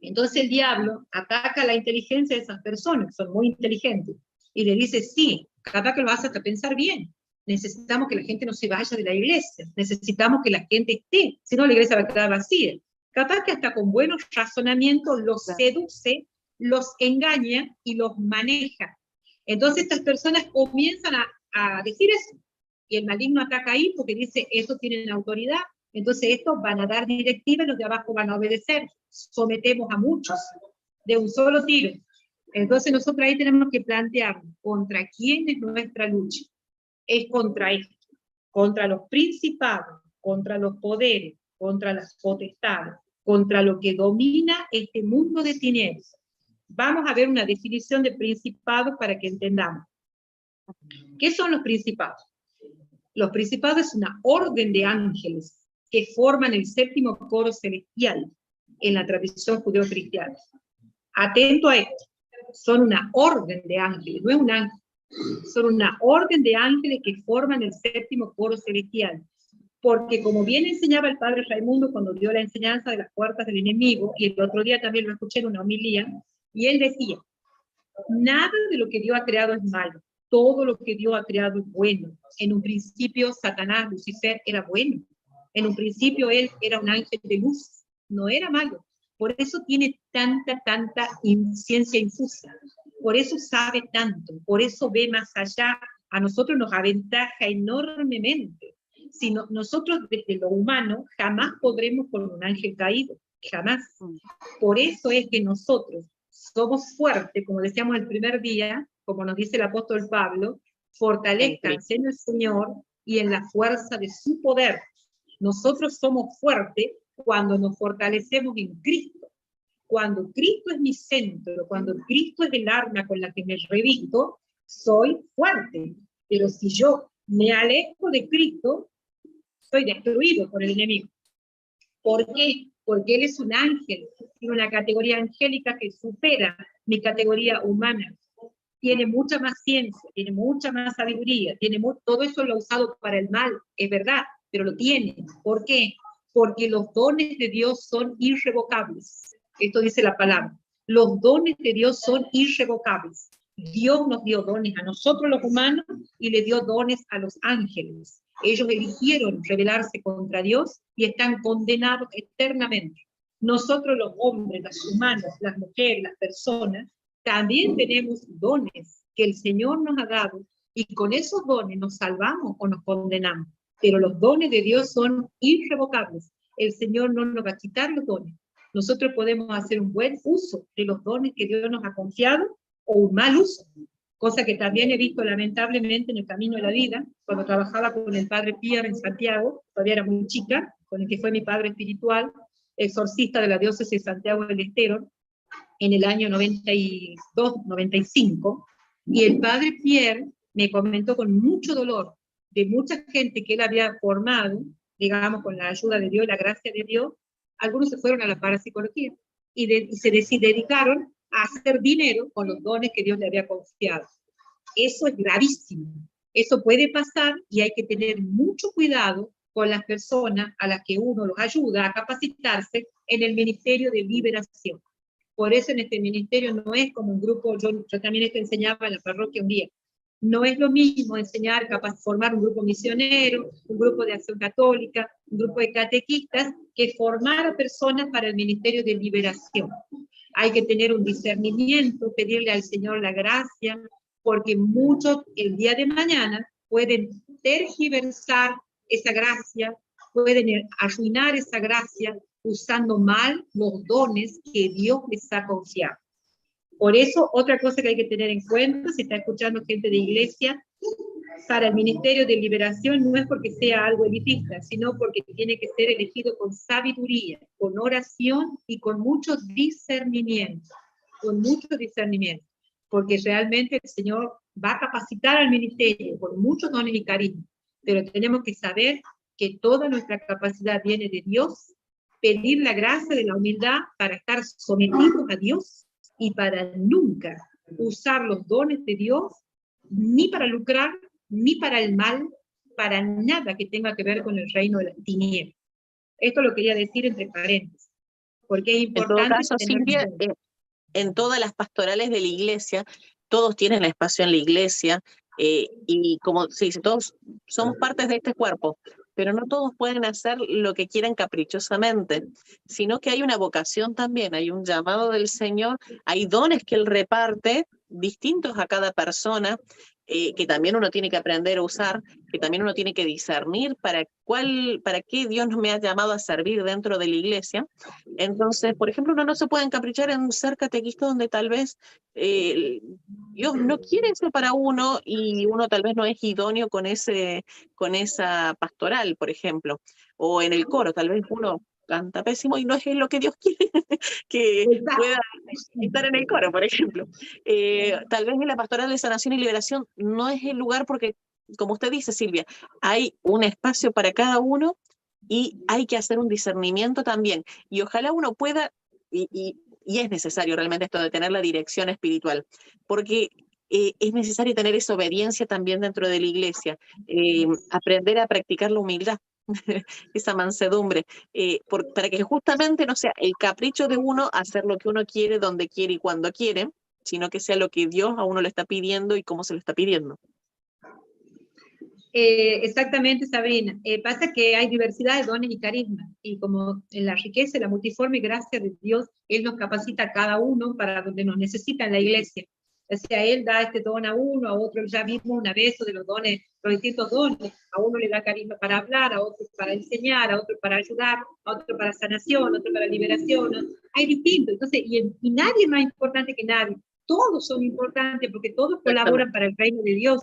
Entonces el diablo ataca la inteligencia de esas personas, que son muy inteligentes, y le dice, sí, capaz que lo vas a pensar bien. Necesitamos que la gente no se vaya de la iglesia, necesitamos que la gente esté, si no la iglesia va a quedar vacía. Capaz que hasta con buenos razonamientos los seduce, los engaña y los maneja. Entonces estas personas comienzan a decir eso, y el maligno ataca ahí porque dice, estos tienen autoridad, entonces estos van a dar directivas y los de abajo van a obedecer. Sometemos a muchos de un solo tiro. Entonces nosotros ahí tenemos que plantear contra quién es nuestra lucha. Es contra esto, contra los principados, contra los poderes, contra las potestades, contra lo que domina este mundo de tinieblas. Vamos a ver una definición de principados para que entendamos. ¿Qué son los principados? Los principados es una orden de ángeles que forman el séptimo coro celestial en la tradición judeo-cristiana. Atento a esto, son una orden de ángeles, no es un ángel, son una orden de ángeles que forman el séptimo coro celestial. Porque como bien enseñaba el padre Raimundo cuando dio la enseñanza de las puertas del enemigo, y el otro día también lo escuché en una homilía, y él decía, nada de lo que Dios ha creado es malo, todo lo que Dios ha creado es bueno. En un principio Satanás, Lucifer, era bueno. En un principio él era un ángel de luz, no era malo. Por eso tiene tanta ciencia infusa. Por eso sabe tanto, por eso ve más allá. A nosotros nos aventaja enormemente. Si no, nosotros desde lo humano jamás podremos con un ángel caído, jamás. Por eso es que nosotros somos fuertes, como decíamos el primer día, como nos dice el apóstol Pablo, fortalezcanse en el Señor y en la fuerza de su poder. Nosotros somos fuertes cuando nos fortalecemos en Cristo. Cuando Cristo es mi centro, cuando Cristo es el arma con la que me revisto, soy fuerte. Pero si yo me alejo de Cristo, soy destruido por el enemigo. ¿Por qué? Porque Él es un ángel, tiene una categoría angélica que supera mi categoría humana. Tiene mucha más ciencia, tiene mucha más sabiduría, todo eso lo ha usado para el mal, es verdad, pero lo tiene. ¿Por qué? Porque los dones de Dios son irrevocables. Esto dice la palabra. Los dones de Dios son irrevocables. Dios nos dio dones a nosotros los humanos y le dio dones a los ángeles. Ellos eligieron rebelarse contra Dios y están condenados eternamente. Nosotros los hombres, los humanos, las mujeres, las personas, también tenemos dones que el Señor nos ha dado y con esos dones nos salvamos o nos condenamos. Pero los dones de Dios son irrevocables. El Señor no nos va a quitar los dones. Nosotros podemos hacer un buen uso de los dones que Dios nos ha confiado o un mal uso, cosa que también he visto lamentablemente en el camino de la vida, cuando trabajaba con el padre Pierre en Santiago, todavía era muy chica, con el que fue mi padre espiritual, exorcista de la diócesis de Santiago del Estero, en el año 92-95, y el padre Pierre me comentó con mucho dolor de mucha gente que él había formado, digamos, con la ayuda de Dios y la gracia de Dios, algunos se fueron a la parapsicología y se dedicaron a hacer dinero con los dones que Dios le había confiado. Eso es gravísimo. Eso puede pasar y hay que tener mucho cuidado con las personas a las que uno los ayuda a capacitarse en el ministerio de liberación. Por eso en este ministerio no es como un grupo, yo también esto enseñaba en la parroquia un día, No es lo mismo enseñar, capaz formar un grupo misionero, un grupo de acción católica, un grupo de catequistas, que formar a personas para el ministerio de liberación. Hay que tener un discernimiento, pedirle al Señor la gracia, porque muchos el día de mañana pueden tergiversar esa gracia, pueden arruinar esa gracia usando mal los dones que Dios les ha confiado. Por eso, otra cosa que hay que tener en cuenta, si está escuchando gente de iglesia, para el ministerio de liberación no es porque sea algo elitista, sino porque tiene que ser elegido con sabiduría, con oración y con mucho discernimiento, porque realmente el Señor va a capacitar al ministerio con muchos dones y carismas, pero tenemos que saber que toda nuestra capacidad viene de Dios, pedir la gracia de la humildad para estar sometidos a Dios, y para nunca usar los dones de Dios, ni para lucrar, ni para el mal, para nada que tenga que ver con el reino de las tinieblas. Esto lo quería decir entre paréntesis, porque es importante. En todo caso, Silvia, en todas las pastorales de la iglesia, todos tienen espacio en la iglesia, y como se dice, todos somos partes de este cuerpo, pero no todos pueden hacer lo que quieran caprichosamente, sino que hay una vocación también, hay un llamado del Señor, hay dones que Él reparte, distintos a cada persona, que también uno tiene que aprender a usar, que también uno tiene que discernir para qué Dios me ha llamado a servir dentro de la iglesia. Entonces, por ejemplo, uno no se puede encaprichar en ser catequista donde tal vez Dios no quiere eso para uno y uno tal vez no es idóneo con esa pastoral, por ejemplo, o en el coro, tal vez uno canta pésimo y no es lo que Dios quiere que pueda estar en el coro, por ejemplo. Tal vez en la pastoral de sanación y liberación no es el lugar porque, como usted dice, Silvia, hay un espacio para cada uno y hay que hacer un discernimiento también. Y ojalá uno pueda, y es necesario realmente esto de tener la dirección espiritual, porque es necesario tener esa obediencia también dentro de la iglesia, aprender a practicar la humildad, esa mansedumbre, para que justamente no sea el capricho de uno hacer lo que uno quiere, donde quiere y cuando quiere, sino que sea lo que Dios a uno le está pidiendo y cómo se lo está pidiendo. Exactamente, Sabrina. Pasa que hay diversidad de dones y carismas, y como en la riqueza, la multiforme gracia de Dios, Él nos capacita a cada uno para donde nos necesita en la iglesia. O sea, Él da este don a uno, a otro, ya vimos una vez de los dones, los distintos dones, a uno le da carisma para hablar, a otro para enseñar, a otro para ayudar, a otro para sanación, a otro para liberación, ¿no? Hay distintos, entonces, y nadie es más importante que nadie, todos son importantes porque todos colaboran para el reino de Dios.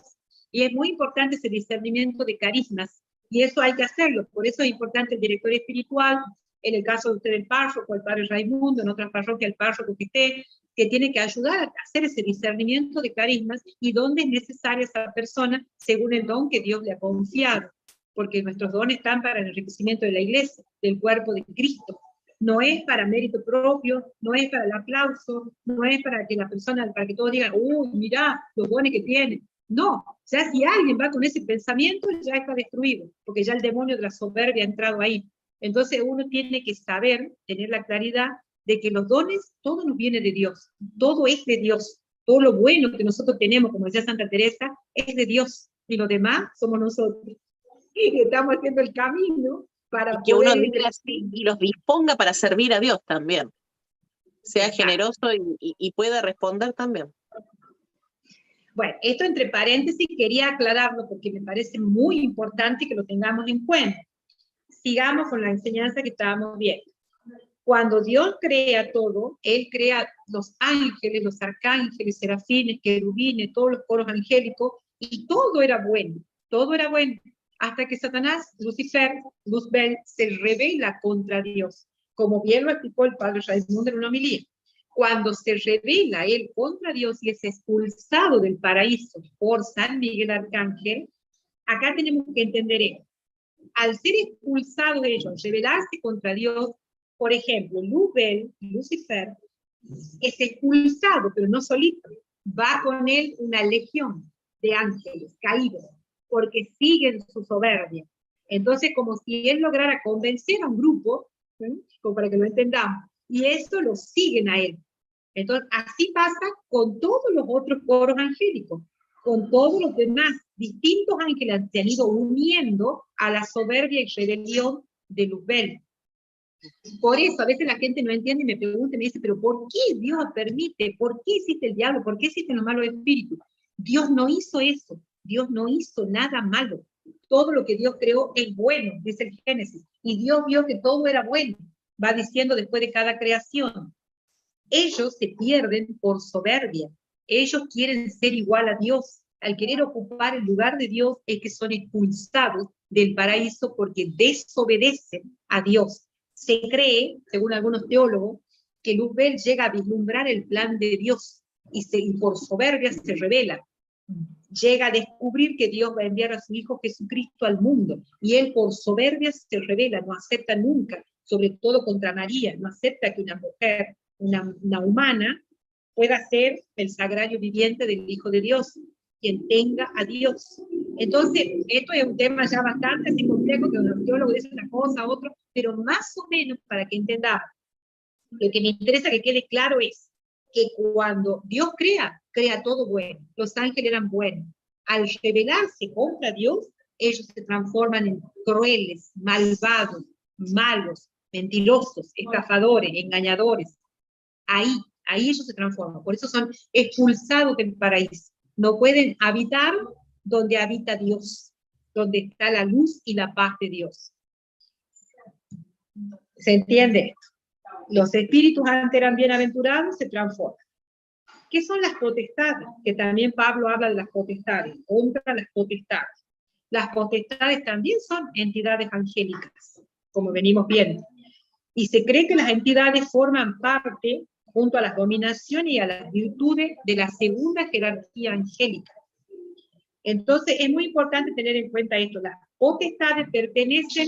Y es muy importante ese discernimiento de carismas, y eso hay que hacerlo. Por eso es importante el director espiritual, en el caso de usted el párroco, el padre Raimundo, en otras parroquias el párroco que esté, que tiene que ayudar a hacer ese discernimiento de carismas y dónde es necesaria esa persona según el don que Dios le ha confiado. Porque nuestros dones están para el enriquecimiento de la iglesia, del cuerpo de Cristo. No es para mérito propio, no es para el aplauso, no es para que la persona, para que todos digan, uy, mirá los dones que tiene. No, o sea, si alguien va con ese pensamiento, ya está destruido, porque ya el demonio de la soberbia ha entrado ahí. Entonces uno tiene que saber, tener la claridad de que los dones, todo nos viene de Dios, todo es de Dios, todo lo bueno que nosotros tenemos, como decía Santa Teresa, es de Dios, y lo demás somos nosotros. Y estamos haciendo el camino para y que poder... uno diga así y los disponga para servir a Dios también. Sea generoso y pueda responder también. Bueno, esto entre paréntesis quería aclararlo porque me parece muy importante que lo tengamos en cuenta. Sigamos con la enseñanza que estábamos viendo. Cuando Dios crea todo, Él crea los ángeles, los arcángeles, serafines, querubines, todos los coros angélicos, y todo era bueno, hasta que Satanás, Lucifer, Luzbel, se rebela contra Dios, como bien lo explicó el padre Raimundo en una homilía. Cuando se rebela él contra Dios y es expulsado del paraíso por San Miguel Arcángel, acá tenemos que entender esto. Al ser expulsados ellos, rebelarse contra Dios, por ejemplo, Luzbel, Lucifer, es expulsado, pero no solito, va con él una legión de ángeles caídos, porque siguen su soberbia. Entonces, como si él lograra convencer a un grupo, ¿sí?, como para que lo entendamos, y eso lo siguen a él. Entonces, así pasa con todos los otros coros angélicos. con todos los demás. Distintos ángeles se han ido uniendo a la soberbia y rebelión de Luzbel. Por eso a veces la gente no entiende y me pregunta y me dice, pero ¿por qué Dios permite? ¿Por qué existe el diablo? ¿Por qué existen los malos espíritus? Dios no hizo eso. Dios no hizo nada malo. Todo lo que Dios creó es bueno, dice el Génesis. Y Dios vio que todo era bueno. Va diciendo después de cada creación. Ellos se pierden por soberbia. Ellos quieren ser igual a Dios. Al querer ocupar el lugar de Dios es que son expulsados del paraíso porque desobedecen a Dios. Se cree, según algunos teólogos, que Luzbel llega a vislumbrar el plan de Dios y por soberbia se revela. Llega a descubrir que Dios va a enviar a su Hijo Jesucristo al mundo, y él por soberbia se revela, no acepta nunca, sobre todo contra María, no acepta que una mujer, una humana, pueda ser el sagrario viviente del Hijo de Dios, quien tenga a Dios. Entonces, esto es un tema ya bastante así complejo, que los teólogos dicen una cosa, otro, pero más o menos para que entendamos, lo que me interesa que quede claro es que cuando Dios crea todo bueno. Los ángeles eran buenos. Al rebelarse contra Dios, ellos se transforman en crueles, malvados, malos, mentirosos, estafadores, engañadores. Ahí ellos se transforman. Por eso son expulsados del paraíso. No pueden habitar donde habita Dios, donde está la luz y la paz de Dios. ¿Se entiende? Los espíritus antes eran bienaventurados, se transforman. ¿Qué son las potestades? Que también Pablo habla de las potestades, contra las potestades. Las potestades también son entidades angélicas, como venimos viendo. Y se cree que las entidades forman parte, junto a las dominaciones y a las virtudes, de la segunda jerarquía angélica. Entonces es muy importante tener en cuenta esto. Las potestades pertenecen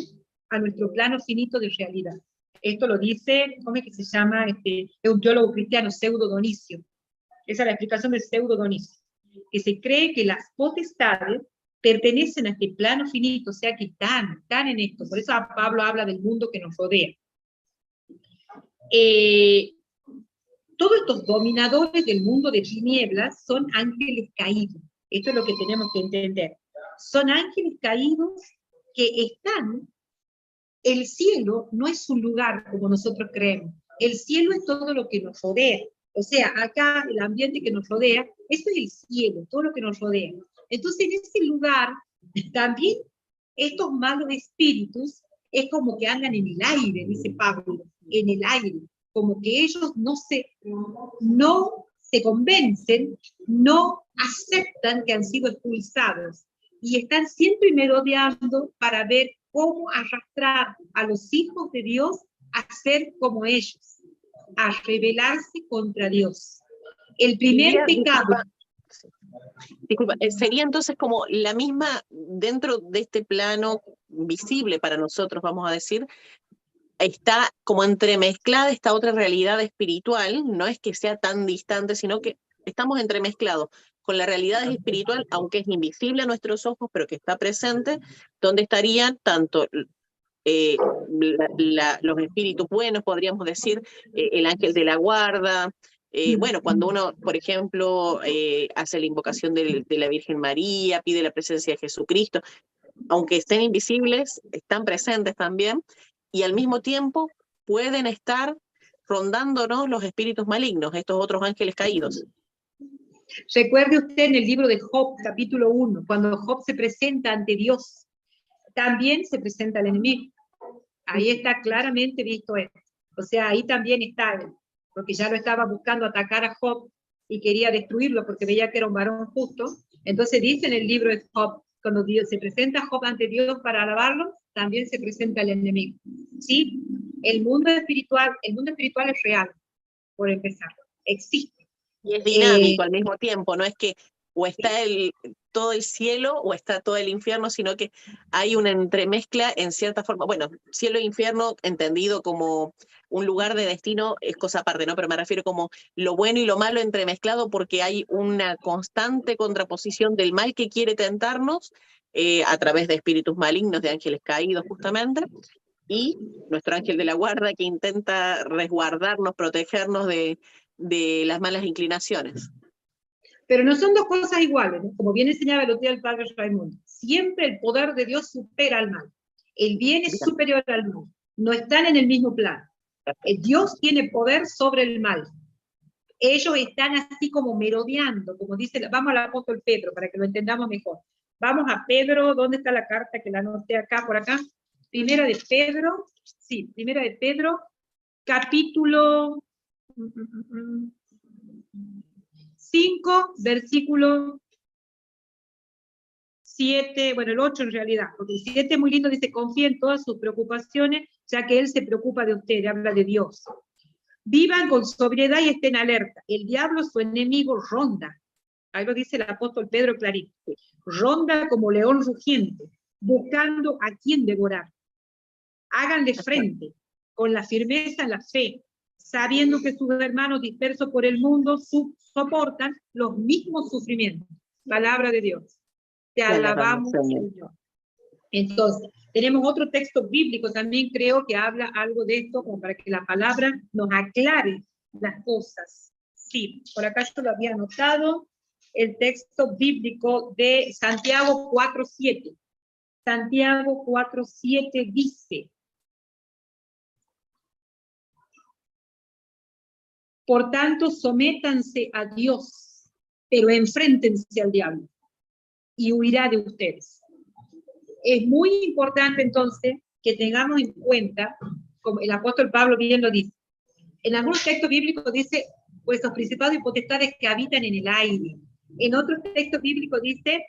a nuestro plano finito de realidad. Esto lo dice, ¿cómo es que se llama? Es un teólogo cristiano, Pseudo Donicio. Esa es la explicación de Pseudo Donicio. Que se cree que las potestades pertenecen a este plano finito, o sea que están en esto. Por eso Pablo habla del mundo que nos rodea. Todos estos dominadores del mundo de tinieblas son ángeles caídos. Esto es lo que tenemos que entender. Son ángeles caídos que están. El cielo no es un lugar como nosotros creemos. El cielo es todo lo que nos rodea. O sea, acá el ambiente que nos rodea, eso es el cielo, todo lo que nos rodea. Entonces, en ese lugar, también estos malos espíritus es como que andan en el aire, dice Pablo, en el aire. Como que ellos no se convencen, no aceptan que han sido expulsados. Y están siempre merodeando para ver cómo arrastrar a los hijos de Dios a ser como ellos, a rebelarse contra Dios. El primer pecado. Disculpa, sería entonces como la misma, dentro de este plano visible para nosotros, vamos a decir, está como entremezclada esta otra realidad espiritual, no es que sea tan distante, sino que estamos entremezclados con la realidad espiritual, aunque es invisible a nuestros ojos, pero que está presente, donde estarían tanto los espíritus buenos, podríamos decir, el ángel de la guarda. Bueno, cuando uno, por ejemplo, hace la invocación de la Virgen María, pide la presencia de Jesucristo, aunque estén invisibles, están presentes también, y al mismo tiempo pueden estar rondándonos los espíritus malignos, estos otros ángeles caídos. Recuerde usted en el libro de Job, capítulo 1, cuando Job se presenta ante Dios, también se presenta el enemigo. Ahí está claramente visto esto. O sea, ahí también está, porque ya lo estaba buscando atacar a Job y quería destruirlo porque veía que era un varón justo. Entonces dice en el libro de Job, cuando Dios se presenta Job ante Dios para alabarlo, también se presenta el enemigo. ¿Sí? El mundo espiritual es real, por empezar. Existe. Y es dinámico al mismo tiempo, no es que o está todo el cielo o está todo el infierno, sino que hay una entremezcla en cierta forma. Bueno, cielo e infierno entendido como un lugar de destino es cosa aparte, ¿no? Pero me refiero como lo bueno y lo malo entremezclado porque hay una constante contraposición del mal que quiere tentarnos a través de espíritus malignos, de ángeles caídos justamente, y nuestro ángel de la guarda que intenta resguardarnos, protegernos de las malas inclinaciones. Pero no son dos cosas iguales, ¿no? Como bien enseñaba el otro día el padre Raimundo. Siempre el poder de Dios supera al mal. El bien es superior al mal. No están en el mismo plano. Dios tiene poder sobre el mal. Ellos están así como merodeando, como dice, vamos al apóstol Pedro, para que lo entendamos mejor. Vamos a Pedro, ¿dónde está la carta que la anoté acá, por acá? Primera de Pedro, sí, Primera de Pedro, capítulo 5, versículo 7, bueno, el 8 en realidad, porque el 7 es muy lindo, dice, confía en todas sus preocupaciones, ya que Él se preocupa de ustedes, habla de Dios. Vivan con sobriedad y estén alerta. El diablo, su enemigo, ronda. Ahí lo dice el apóstol Pedro clarito. Ronda como león rugiente, buscando a quien devorar. Háganle frente, con la firmeza en la fe, sabiendo que sus hermanos dispersos por el mundo soportan los mismos sufrimientos. Palabra de Dios. Te alabamos, Señor. Entonces, tenemos otro texto bíblico también, creo que habla algo de esto, como para que la palabra nos aclare las cosas. Sí, por acá yo lo había anotado, el texto bíblico de Santiago 4:7. Santiago 4:7 dice: por tanto, sométanse a Dios, pero enfréntense al diablo, y huirá de ustedes. Es muy importante entonces que tengamos en cuenta, como el apóstol Pablo bien lo dice, en algunos textos bíblicos dice, pues los principados y potestades que habitan en el aire. En otros textos bíblicos dice,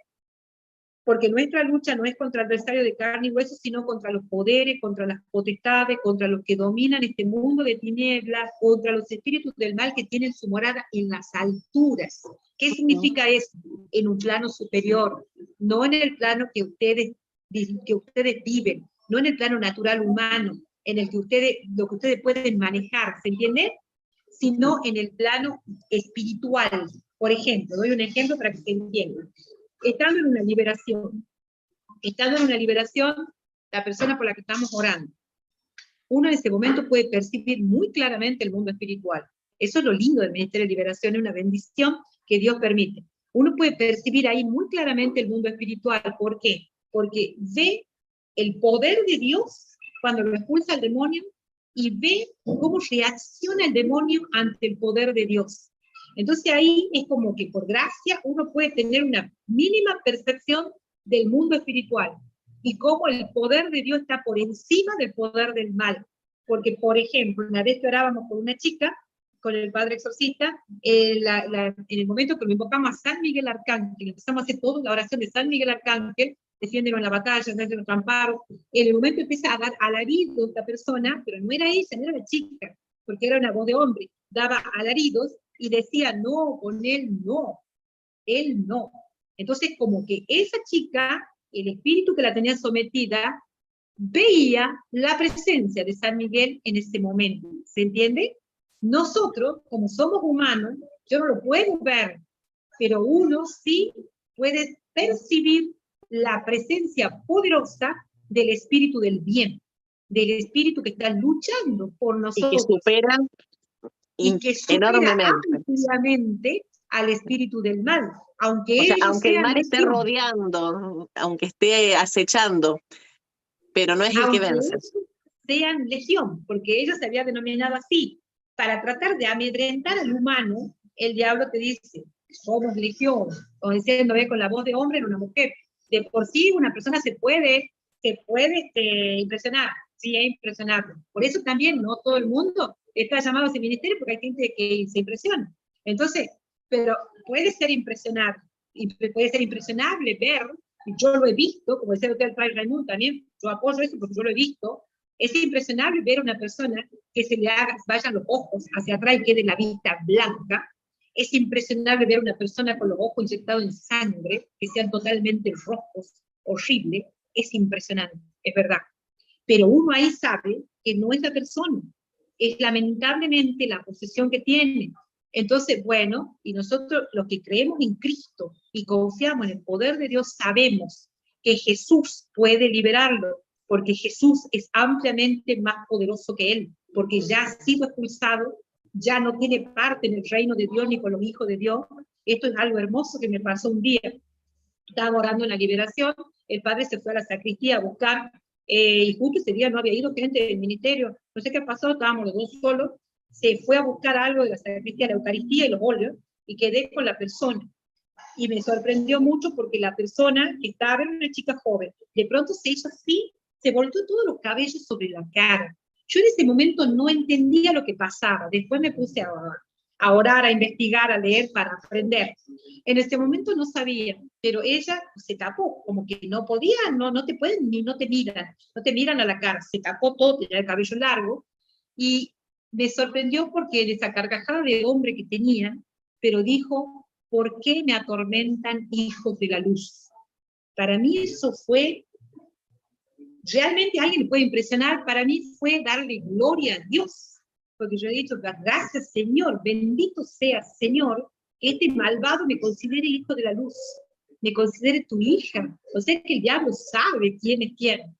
porque nuestra lucha no es contra el adversario de carne y hueso, sino contra los poderes, contra las potestades, contra los que dominan este mundo de tinieblas, contra los espíritus del mal que tienen su morada en las alturas. ¿Qué significa eso? En un plano superior, no en el plano que ustedes viven, no en el plano natural humano, en el que lo que ustedes pueden manejar, ¿se entiende? Sino en el plano espiritual. Por ejemplo, doy un ejemplo para que se entienda. Estando en una liberación, la persona por la que estamos orando, uno en ese momento puede percibir muy claramente el mundo espiritual. Eso es lo lindo del Ministerio de Liberación, es una bendición que Dios permite. Uno puede percibir ahí muy claramente el mundo espiritual. ¿Por qué? Porque ve el poder de Dios cuando lo expulsa el demonio y ve cómo reacciona el demonio ante el poder de Dios. Entonces ahí es como que por gracia uno puede tener una mínima percepción del mundo espiritual y cómo el poder de Dios está por encima del poder del mal. Porque, por ejemplo, una vez que orábamos con una chica, con el padre exorcista, en el momento que lo invocamos a San Miguel Arcángel, empezamos a hacer toda la oración de San Miguel Arcángel, defiéndenos en la batalla, desde nuestro amparo, en el momento empieza a dar alaridos esta persona, pero no era ella, no era la chica, porque era una voz de hombre, daba alaridos y decía, no, con él no. Entonces, como que esa chica, el espíritu que la tenía sometida, veía la presencia de San Miguel en ese momento. ¿Se entiende? Nosotros, como somos humanos, yo no lo puedo ver, pero uno sí puede percibir la presencia poderosa del espíritu del bien, del espíritu que está luchando por nosotros. Y que superan y que supera enormemente ampliamente al espíritu del mal, aunque, o sea, aunque el mal esté rodeando, aunque esté acechando, pero no es el que vence. Sean legión, porque ellos se había denominado así, para tratar de amedrentar al humano, el diablo te dice, somos legión, o diciendo, con la voz de hombre en una mujer. De por sí una persona se puede impresionar, sí, es impresionable. Por eso también no todo el mundo está llamado a ese ministerio, porque hay gente que se impresiona. Entonces, pero puede ser impresionable ver, yo lo he visto, como decía el padre Raimundo también, yo apoyo eso porque yo lo he visto, es impresionable ver a una persona que se le vayan los ojos hacia atrás y quede la vista blanca. Es impresionable ver a una persona con los ojos inyectados en sangre, que sean totalmente rojos, horrible. Es impresionante, es verdad. Pero uno ahí sabe que no es la persona, es lamentablemente la posesión que tiene. Entonces, bueno, y nosotros los que creemos en Cristo y confiamos en el poder de Dios, sabemos que Jesús puede liberarlo, porque Jesús es ampliamente más poderoso que él, porque ya ha sido expulsado, ya no tiene parte en el reino de Dios ni con los hijos de Dios, Esto es algo hermoso que me pasó un día. Estaba orando en la liberación, el padre se fue a la sacristía a buscar, y justo ese día no había ido gente del ministerio, no sé qué pasó, estábamos los dos solos, se fue a buscar algo de la sacristía, la Eucaristía y los óleos, y quedé con la persona. Y me sorprendió mucho porque la persona que estaba, era una chica joven, de pronto se hizo así, se volteó todos los cabellos sobre la cara. Yo en ese momento no entendía lo que pasaba, después me puse a orar, a investigar, a leer para aprender. En ese momento no sabía, pero ella se tapó, como que no podía, no te pueden, ni no te miran a la cara, se tapó todo, tenía el cabello largo, y me sorprendió porque de esa carcajada de hombre que tenía, pero dijo, ¿por qué me atormentan hijos de la luz? Para mí eso fue, realmente a alguien le puede impresionar, para mí fue darle gloria a Dios, porque yo he dicho, gracias Señor, bendito seas Señor, que este malvado me considere hijo de la luz, me considere tu hija, o sea que el diablo sabe quién es quién.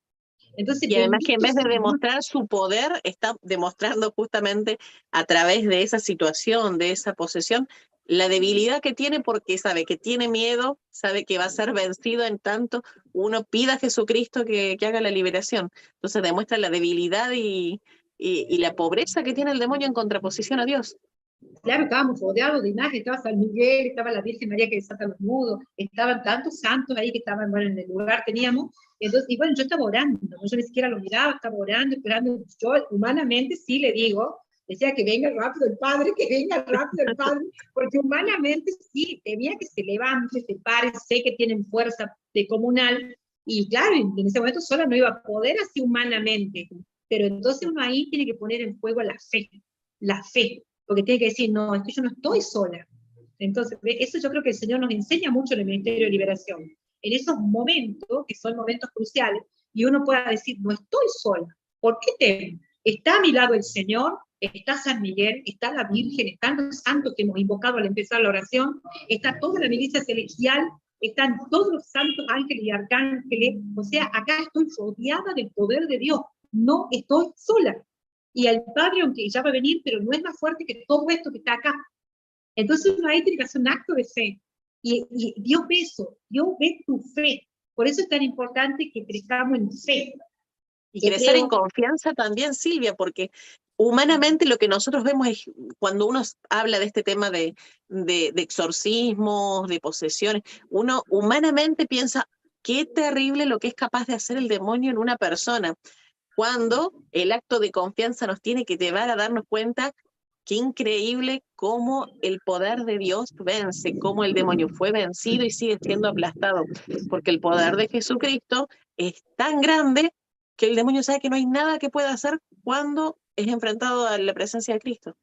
Entonces, Y además que en vez de Señor, demostrar su poder, está demostrando justamente a través de esa situación, de esa posesión, la debilidad que tiene porque sabe que tiene miedo, sabe que va a ser vencido en tanto uno pida a Jesucristo que haga la liberación. Entonces demuestra la debilidad y la pobreza que tiene el demonio en contraposición a Dios. claro, estábamos rodeados de imágenes, estaba San Miguel, estaba la Virgen María que desata los nudos, estaban tantos santos ahí que estaban, bueno, en el lugar teníamos, entonces, y bueno, yo estaba orando, yo ni siquiera lo miraba, estaba orando, esperando, yo humanamente sí le digo, decía que venga rápido el Padre, que venga rápido el Padre, porque humanamente sí, tenía que se levante, se pare, sé que tienen fuerza de comunal, y claro, en ese momento sola no iba a poder así humanamente, pero entonces uno ahí tiene que poner en juego la fe, porque tiene que decir, no, es que yo no estoy sola. Entonces, eso yo creo que el Señor nos enseña mucho en el Ministerio de Liberación. En esos momentos, que son momentos cruciales, y uno pueda decir, no estoy sola. ¿Por qué temo? Está a mi lado el Señor, está San Miguel, está la Virgen, están los santos que hemos invocado al empezar la oración, está toda la milicia celestial, están todos los santos ángeles y arcángeles. O sea, acá estoy rodeada del poder de Dios. No estoy sola. Y el Padre, aunque ya va a venir, pero no es más fuerte que todo esto que está acá. Entonces uno ahí tiene que hacer un acto de fe. Y Dios ve eso, Dios ve tu fe. Por eso es tan importante que crezcamos en fe. Y crecer en confianza también, Silvia, porque humanamente lo que nosotros vemos es, cuando uno habla de este tema de exorcismos, de posesiones, uno humanamente piensa, qué terrible lo que es capaz de hacer el demonio en una persona, cuando el acto de confianza nos tiene que llevar a darnos cuenta qué increíble cómo el poder de Dios vence, cómo el demonio fue vencido y sigue siendo aplastado, porque el poder de Jesucristo es tan grande que el demonio sabe que no hay nada que pueda hacer cuando es enfrentado a la presencia de Cristo.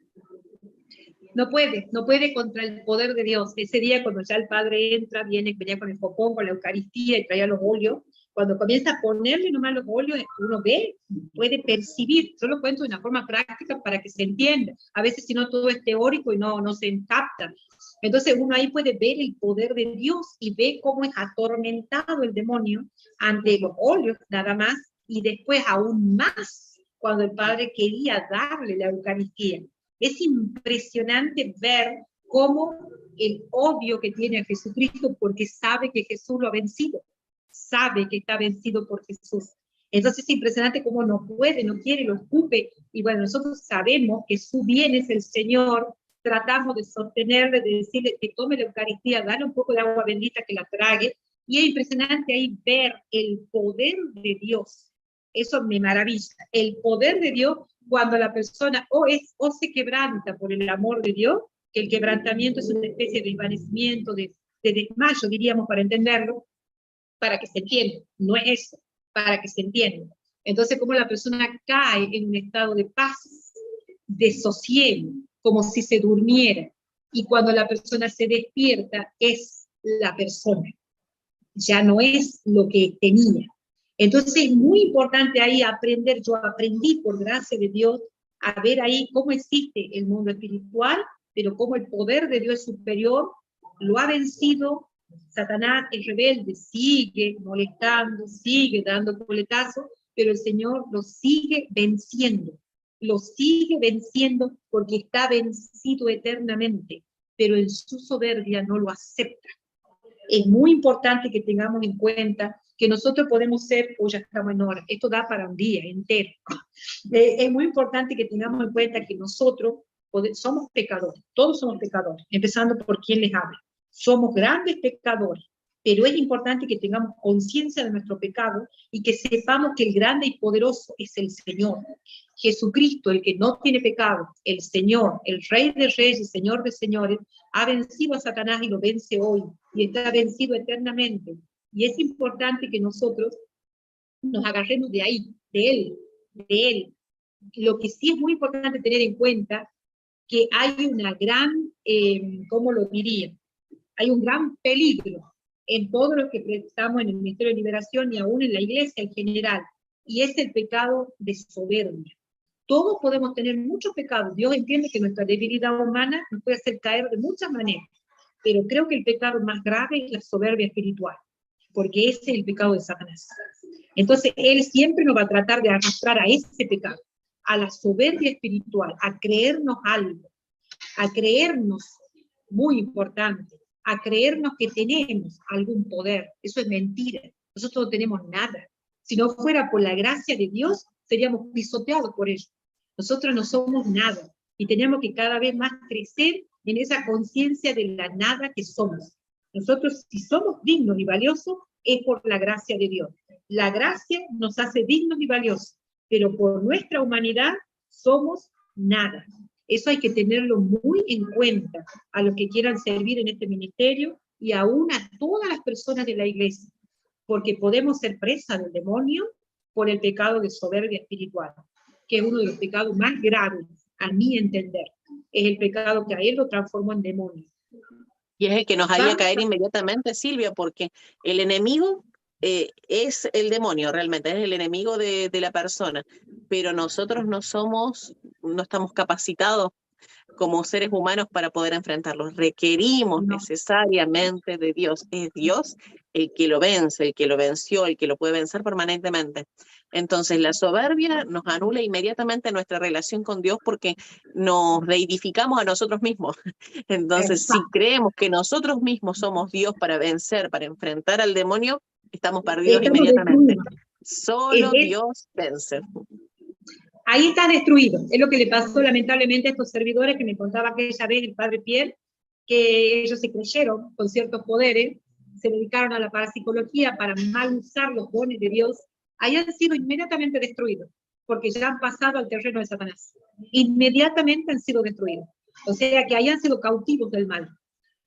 No puede contra el poder de Dios. Ese día cuando ya el Padre entra, venía con el copón, con la Eucaristía y traía los óleos, cuando comienza a ponerle nomás los óleos, uno ve, puede percibir. Yo lo cuento de una forma práctica para que se entienda. A veces si no todo es teórico y no se capta. Entonces uno ahí puede ver el poder de Dios y ve cómo es atormentado el demonio ante los óleos nada más, y después aún más cuando el Padre quería darle la Eucaristía. Es impresionante ver cómo el odio que tiene a Jesucristo, porque sabe que Jesús lo ha vencido, sabe que está vencido por Jesús. Entonces es impresionante cómo no puede, no quiere, lo escupe. Y bueno, nosotros sabemos que su bien es el Señor, tratamos de sostenerle, de decirle que tome la Eucaristía, dale un poco de agua bendita, que la trague. Y es impresionante ahí ver el poder de Dios. Eso me maravilla. El poder de Dios cuando la persona o se quebranta por el amor de Dios, que el quebrantamiento es una especie de desvanecimiento, de desmayo, diríamos, para entenderlo, para que se entienda. No es eso, para que se entienda. Entonces, como la persona cae en un estado de paz, de sosiego, como si se durmiera. Y cuando la persona se despierta, es la persona. Ya no es lo que tenía. Entonces es muy importante ahí aprender, yo aprendí por gracia de Dios a ver ahí cómo existe el mundo espiritual, pero cómo el poder de Dios es superior, lo ha vencido. Satanás, el rebelde, sigue molestando, sigue dando coletazos, pero el Señor lo sigue venciendo porque está vencido eternamente. pero en su soberbia no lo acepta. Es muy importante que tengamos en cuenta que nosotros podemos ser, ya estamos en hora, esto da para un día entero. Es muy importante que tengamos en cuenta que nosotros somos pecadores, todos somos pecadores, empezando por quien les habla. Somos grandes pecadores, pero es importante que tengamos conciencia de nuestro pecado y que sepamos que el grande y poderoso es el Señor. Jesucristo, el que no tiene pecado, el Señor, el Rey de Reyes y Señor de Señores, ha vencido a Satanás y lo vence hoy, y está vencido eternamente. Y es importante que nosotros nos agarremos de ahí, de Él. Lo que sí es muy importante tener en cuenta, que hay una gran, ¿cómo lo diría? Hay un gran peligro en todo lo que estamos en el Ministerio de Liberación y aún en la Iglesia en general, y es el pecado de soberbia. Todos podemos tener muchos pecados. Dios entiende que nuestra debilidad humana nos puede hacer caer de muchas maneras, pero creo que el pecado más grave es la soberbia espiritual, porque ese es el pecado de Satanás. Entonces, él siempre nos va a tratar de arrastrar a ese pecado, a la soberbia espiritual, a creernos algo, a creernos, muy importante, a creernos que tenemos algún poder. Eso es mentira. Nosotros no tenemos nada. Si no fuera por la gracia de Dios, seríamos pisoteados por ello. Nosotros no somos nada, y tenemos que cada vez más crecer en esa conciencia de la nada que somos. Nosotros, si somos dignos y valiosos, es por la gracia de Dios. La gracia nos hace dignos y valiosos, pero por nuestra humanidad somos nada. Eso hay que tenerlo muy en cuenta a los que quieran servir en este ministerio y aún a todas las personas de la iglesia, porque podemos ser presa del demonio por el pecado de soberbia espiritual, que es uno de los pecados más graves, a mi entender. Es el pecado que a él lo transformó en demonio. Y es el que nos haría caer inmediatamente, Silvia, porque el enemigo es el demonio, realmente, es el enemigo de la persona, pero nosotros no estamos capacitados como seres humanos para poder enfrentarlos. Requerimos necesariamente de Dios. Es Dios el que lo vence, el que lo venció, el que lo puede vencer permanentemente. Entonces la soberbia nos anula inmediatamente nuestra relación con Dios porque nos reedificamos a nosotros mismos. Entonces, si creemos que nosotros mismos somos Dios para vencer, para enfrentar al demonio, estamos perdidos inmediatamente. Solo Dios vence. Ahí está destruido. Es lo que le pasó lamentablemente a estos servidores que me contaba aquella vez el padre Pierre, que ellos se creyeron con ciertos poderes, se dedicaron a la parapsicología para mal usar los dones de Dios, hayan sido inmediatamente destruidos, porque ya han pasado al terreno de Satanás. Inmediatamente han sido destruidos. O sea, que hayan sido cautivos del mal.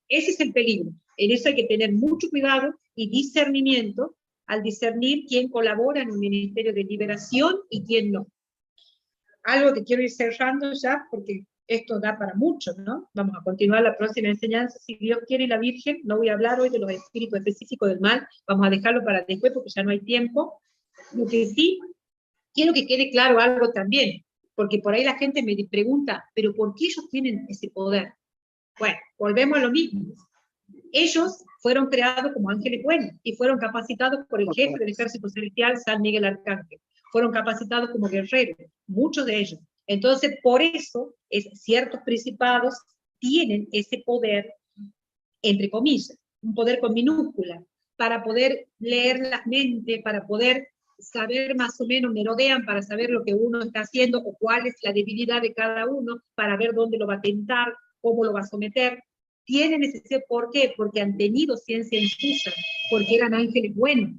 Ese es el peligro. En eso hay que tener mucho cuidado y discernimiento al discernir quién colabora en un ministerio de liberación y quién no. Algo que quiero ir cerrando ya, porque esto da para mucho, ¿no? Vamos a continuar la próxima enseñanza, si Dios quiere, y la Virgen. No voy a hablar hoy de los espíritus específicos del mal, vamos a dejarlo para después porque ya no hay tiempo. Lo que sí, quiero que quede claro algo también, porque por ahí la gente me pregunta, ¿pero por qué ellos tienen ese poder? Bueno, volvemos a lo mismo. Ellos fueron creados como ángeles buenos y fueron capacitados por el jefe del ejército celestial, San Miguel Arcángel. Fueron capacitados como guerreros, muchos de ellos. Entonces, por eso, ciertos principados tienen ese poder, entre comillas, un poder con minúscula, para poder leer las mentes, para poder saber más o menos, merodean para saber lo que uno está haciendo o cuál es la debilidad de cada uno, para ver dónde lo va a tentar, cómo lo va a someter. Tienen ese, ¿por qué? Porque han tenido ciencia infusa, porque eran ángeles buenos.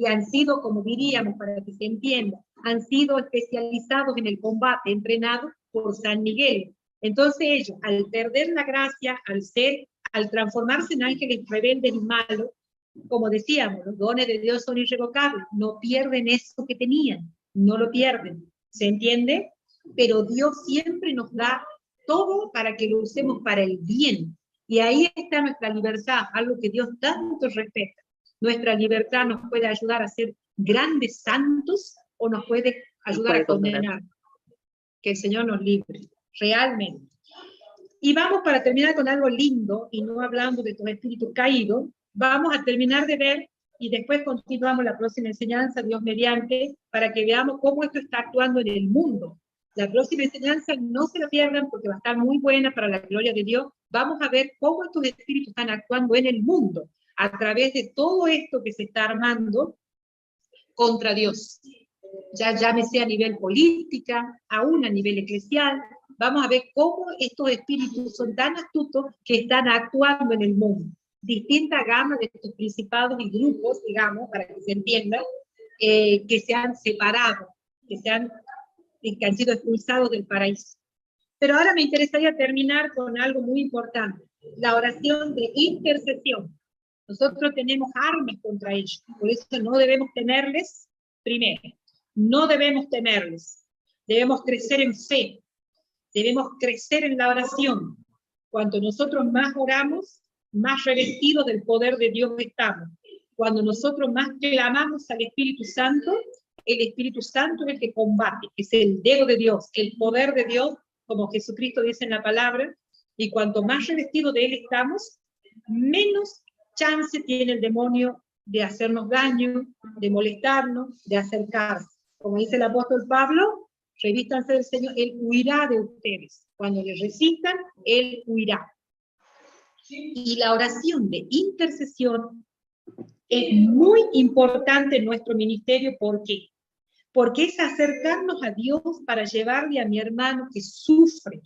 Han sido, como diríamos, para que se entienda, han sido especializados en el combate, entrenados por San Miguel. Entonces ellos, al perder la gracia, al transformarse en ángeles rebeldes y malos, como decíamos, los dones de Dios son irrevocables, no pierden eso que tenían, no lo pierden, ¿se entiende? Pero Dios siempre nos da todo para que lo usemos para el bien, y ahí está nuestra libertad, algo que Dios tanto respeta. Nuestra libertad nos puede ayudar a ser grandes santos o nos puede ayudar a condenar. Que el Señor nos libre, realmente. Y vamos para terminar con algo lindo, y no hablando de estos espíritus caídos, vamos a terminar de ver, y después continuamos la próxima enseñanza, Dios mediante, para que veamos cómo esto está actuando en el mundo. La próxima enseñanza no se la pierdan porque va a estar muy buena para la gloria de Dios. vamos a ver cómo estos espíritus están actuando en el mundo, a través de todo esto que se está armando contra Dios. Ya llámese a nivel política, aún a nivel eclesial, vamos a ver cómo estos espíritus son tan astutos que están actuando en el mundo. Distinta gama de estos principados y grupos, digamos, para que se entienda, que se han separado, que han sido expulsados del paraíso. Pero ahora me interesaría terminar con algo muy importante, la oración de intercesión. Nosotros tenemos armas contra ellos, por eso no debemos temerles, primero, no debemos temerles, debemos crecer en fe, debemos crecer en la oración. Cuanto nosotros más oramos, más revestidos del poder de Dios estamos. Cuando nosotros más clamamos al Espíritu Santo, el Espíritu Santo es el que combate, es el dedo de Dios, el poder de Dios, como Jesucristo dice en la palabra, y cuanto más revestidos de Él estamos, menos chance tiene el demonio de hacernos daño, de molestarnos, de acercarse. Como dice el apóstol Pablo, revístanse del Señor, Él huirá de ustedes. Cuando le resistan, Él huirá. Y la oración de intercesión es muy importante en nuestro ministerio. ¿Por qué? Porque es acercarnos a Dios para llevarle a mi hermano que sufre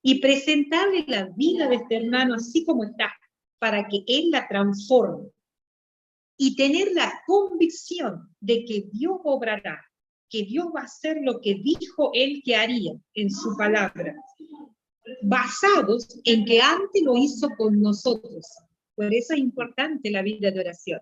y presentarle la vida de este hermano así como está, para que Él la transforme. Y tener la convicción de que Dios obrará, que Dios va a hacer lo que dijo Él que haría en su palabra, basados en que antes lo hizo con nosotros. Por eso es importante la vida de oración.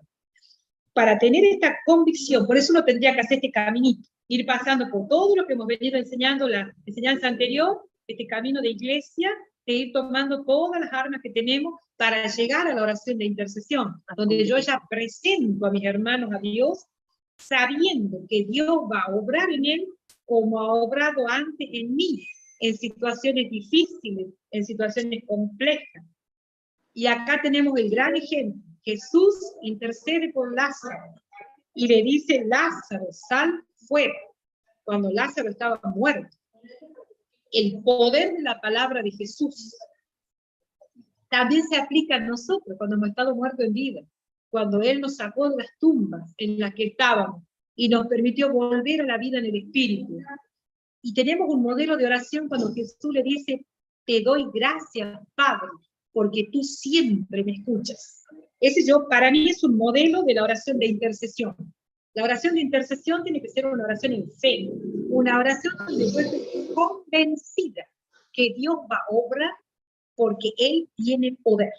Para tener esta convicción, por eso uno tendría que hacer este caminito, ir pasando por todo lo que hemos venido enseñando, la enseñanza anterior, este camino de iglesia, de ir tomando todas las armas que tenemos para llegar a la oración de intercesión, donde yo ya presento a mis hermanos a Dios, sabiendo que Dios va a obrar en él como ha obrado antes en mí, en situaciones difíciles, en situaciones complejas. Y acá tenemos el gran ejemplo. Jesús intercede por Lázaro y le dice: Lázaro, sal fuera, cuando Lázaro estaba muerto. El poder de la palabra de Jesús también se aplica a nosotros cuando hemos estado muertos en vida, cuando Él nos sacó de las tumbas en las que estábamos y nos permitió volver a la vida en el Espíritu. Y tenemos un modelo de oración cuando Jesús le dice: te doy gracias, Padre, porque tú siempre me escuchas. Ese para mí es un modelo de la oración de intercesión. La oración de intercesión tiene que ser una oración en fe, una oración donde yo estoy convencida que Dios va a obrar porque Él tiene poder.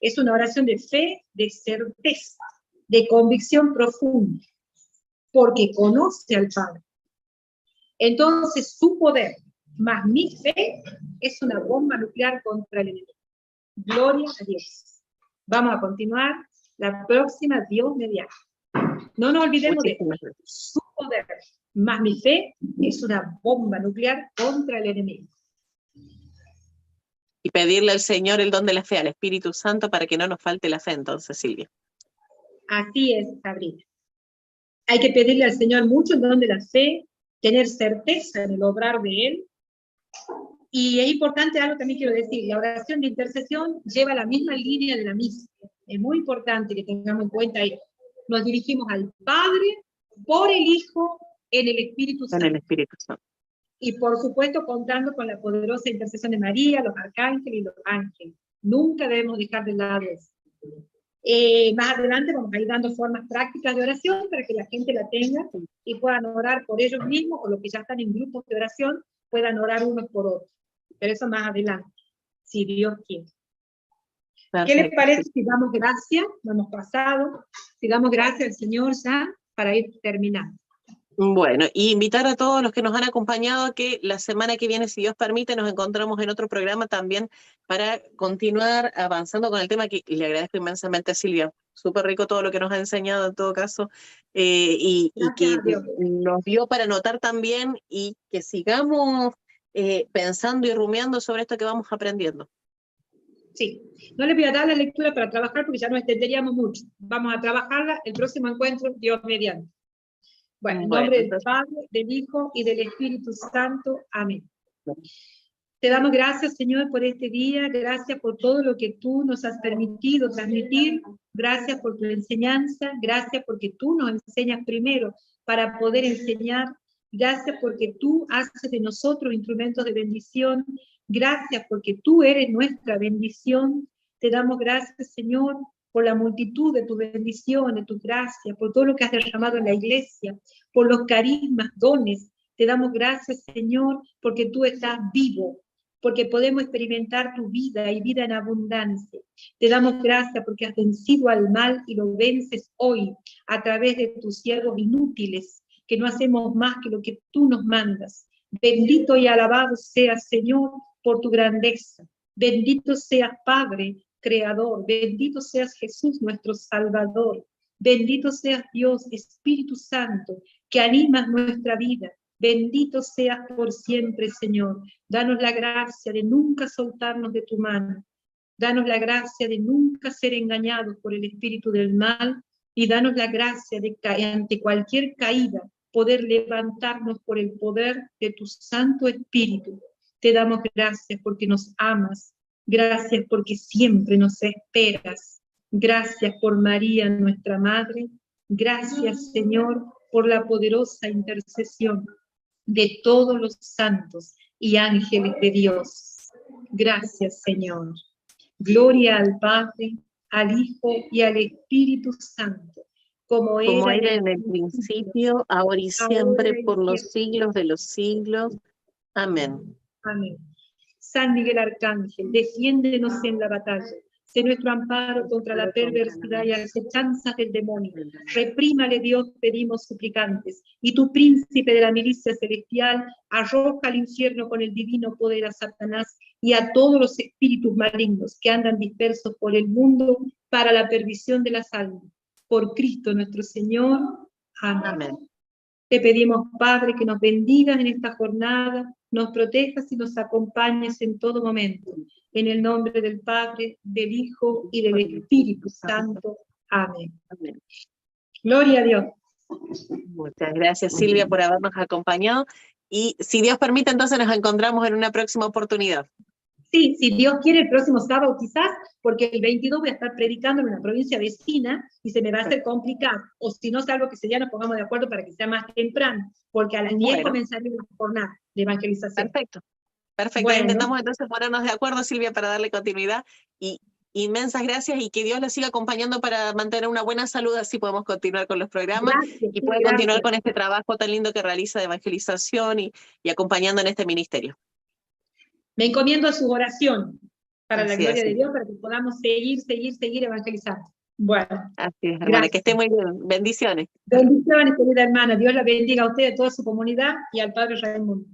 Es una oración de fe, de certeza, de convicción profunda, porque conoce al Padre. Entonces su poder más mi fe es una bomba nuclear contra el enemigo. Gloria a Dios. Vamos a continuar la próxima, Dios mediante. No nos olvidemos de su poder más mi fe es una bomba nuclear contra el enemigo. Y pedirle al Señor el don de la fe, al Espíritu Santo, para que no nos falte la fe, entonces, Silvia. Así es, Sabrina. Hay que pedirle al Señor mucho el don de la fe, tener certeza en el obrar de Él. Y es importante algo también quiero decir, la oración de intercesión lleva la misma línea de la misa. Es muy importante que tengamos en cuenta esto. Nos dirigimos al Padre, por el Hijo, en el Espíritu Santo. En el Espíritu Santo. Y por supuesto contando con la poderosa intercesión de María, los arcángeles y los ángeles. Nunca debemos dejar de lado eso. Más adelante vamos a ir dando formas prácticas de oración para que la gente la tenga y puedan orar por ellos mismos, o los que ya están en grupos de oración, puedan orar unos por otros. Pero eso más adelante, si Dios quiere. Perfecto. ¿Qué les parece si damos gracias? No hemos pasado. Si damos gracias al Señor ya para ir terminando. Bueno, y invitar a todos los que nos han acompañado a que la semana que viene, si Dios permite, nos encontramos en otro programa también para continuar avanzando con el tema, que le agradezco inmensamente a Silvia. Súper rico todo lo que nos ha enseñado en todo caso, y que nos dio para anotar también, y que sigamos pensando y rumiando sobre esto que vamos aprendiendo. Sí, no les voy a dar la lectura para trabajar porque ya nos extenderíamos mucho. Vamos a trabajarla el próximo encuentro, Dios mediante. Bueno, en nombre del Padre, del Hijo y del Espíritu Santo. Amén. Te damos gracias, Señor, por este día, gracias por todo lo que tú nos has permitido transmitir, gracias por tu enseñanza, gracias porque tú nos enseñas primero para poder enseñar, gracias porque tú haces de nosotros instrumentos de bendición, gracias porque tú eres nuestra bendición. Te damos gracias, Señor, por la multitud de tus bendiciones, de tus gracias, por todo lo que has derramado en la iglesia, por los carismas, dones. Te damos gracias, Señor, porque tú estás vivo, porque podemos experimentar tu vida y vida en abundancia. Te damos gracias porque has vencido al mal y lo vences hoy a través de tus siervos inútiles, que no hacemos más que lo que tú nos mandas. Bendito y alabado seas, Señor, por tu grandeza. Bendito seas, Padre, Creador. Bendito seas, Jesús, nuestro Salvador. Bendito seas, Dios, Espíritu Santo, que animas nuestra vida. Bendito seas por siempre, Señor. Danos la gracia de nunca soltarnos de tu mano. Danos la gracia de nunca ser engañados por el espíritu del mal y danos la gracia de que ante cualquier caída poder levantarnos por el poder de tu Santo Espíritu. Te damos gracias porque nos amas. Gracias porque siempre nos esperas. Gracias por María, nuestra Madre. Gracias, Señor, por la poderosa intercesión de todos los santos y ángeles de Dios. Gracias, Señor. Gloria al Padre, al Hijo y al Espíritu Santo, como era en el principio, ahora y siempre, por los siglos de los siglos. Amén. Amén. San Miguel Arcángel, defiéndenos en la batalla. Sé nuestro amparo contra la perversidad y acechanzas del demonio. Reprímale, Dios, pedimos suplicantes. Y tu príncipe de la milicia celestial, arroja al infierno con el divino poder a Satanás y a todos los espíritus malignos que andan dispersos por el mundo para la perdición de las almas. Por Cristo nuestro Señor. Amén. Amén. Te pedimos, Padre, que nos bendigas en esta jornada, nos protejas y nos acompañes en todo momento. En el nombre del Padre, del Hijo y del Espíritu Santo. Amén. Amén. Gloria a Dios. Muchas gracias, Silvia, por habernos acompañado. Y si Dios permite, entonces nos encontramos en una próxima oportunidad. Sí, si Dios quiere, el próximo sábado quizás, porque el 22 voy a estar predicando en una provincia vecina y se me va a hacer complicado. O si no, salvo que ese día nos pongamos de acuerdo para que sea más temprano, porque a las 10 comenzaría la jornada de evangelización. Perfecto. Perfecto. Bueno. Intentamos entonces ponernos de acuerdo, Silvia, para darle continuidad. Y inmensas gracias y que Dios les siga acompañando para mantener una buena salud, así podemos continuar con los programas y poder continuar con este trabajo tan lindo que realiza de evangelización y acompañando en este ministerio. Me encomiendo a su oración para la gloria de Dios, para que podamos seguir evangelizando. Bueno. Así es, hermana, que esté muy bien. Bendiciones. Bendiciones, querida hermana. Dios la bendiga a usted, a toda su comunidad y al Padre Raimundo.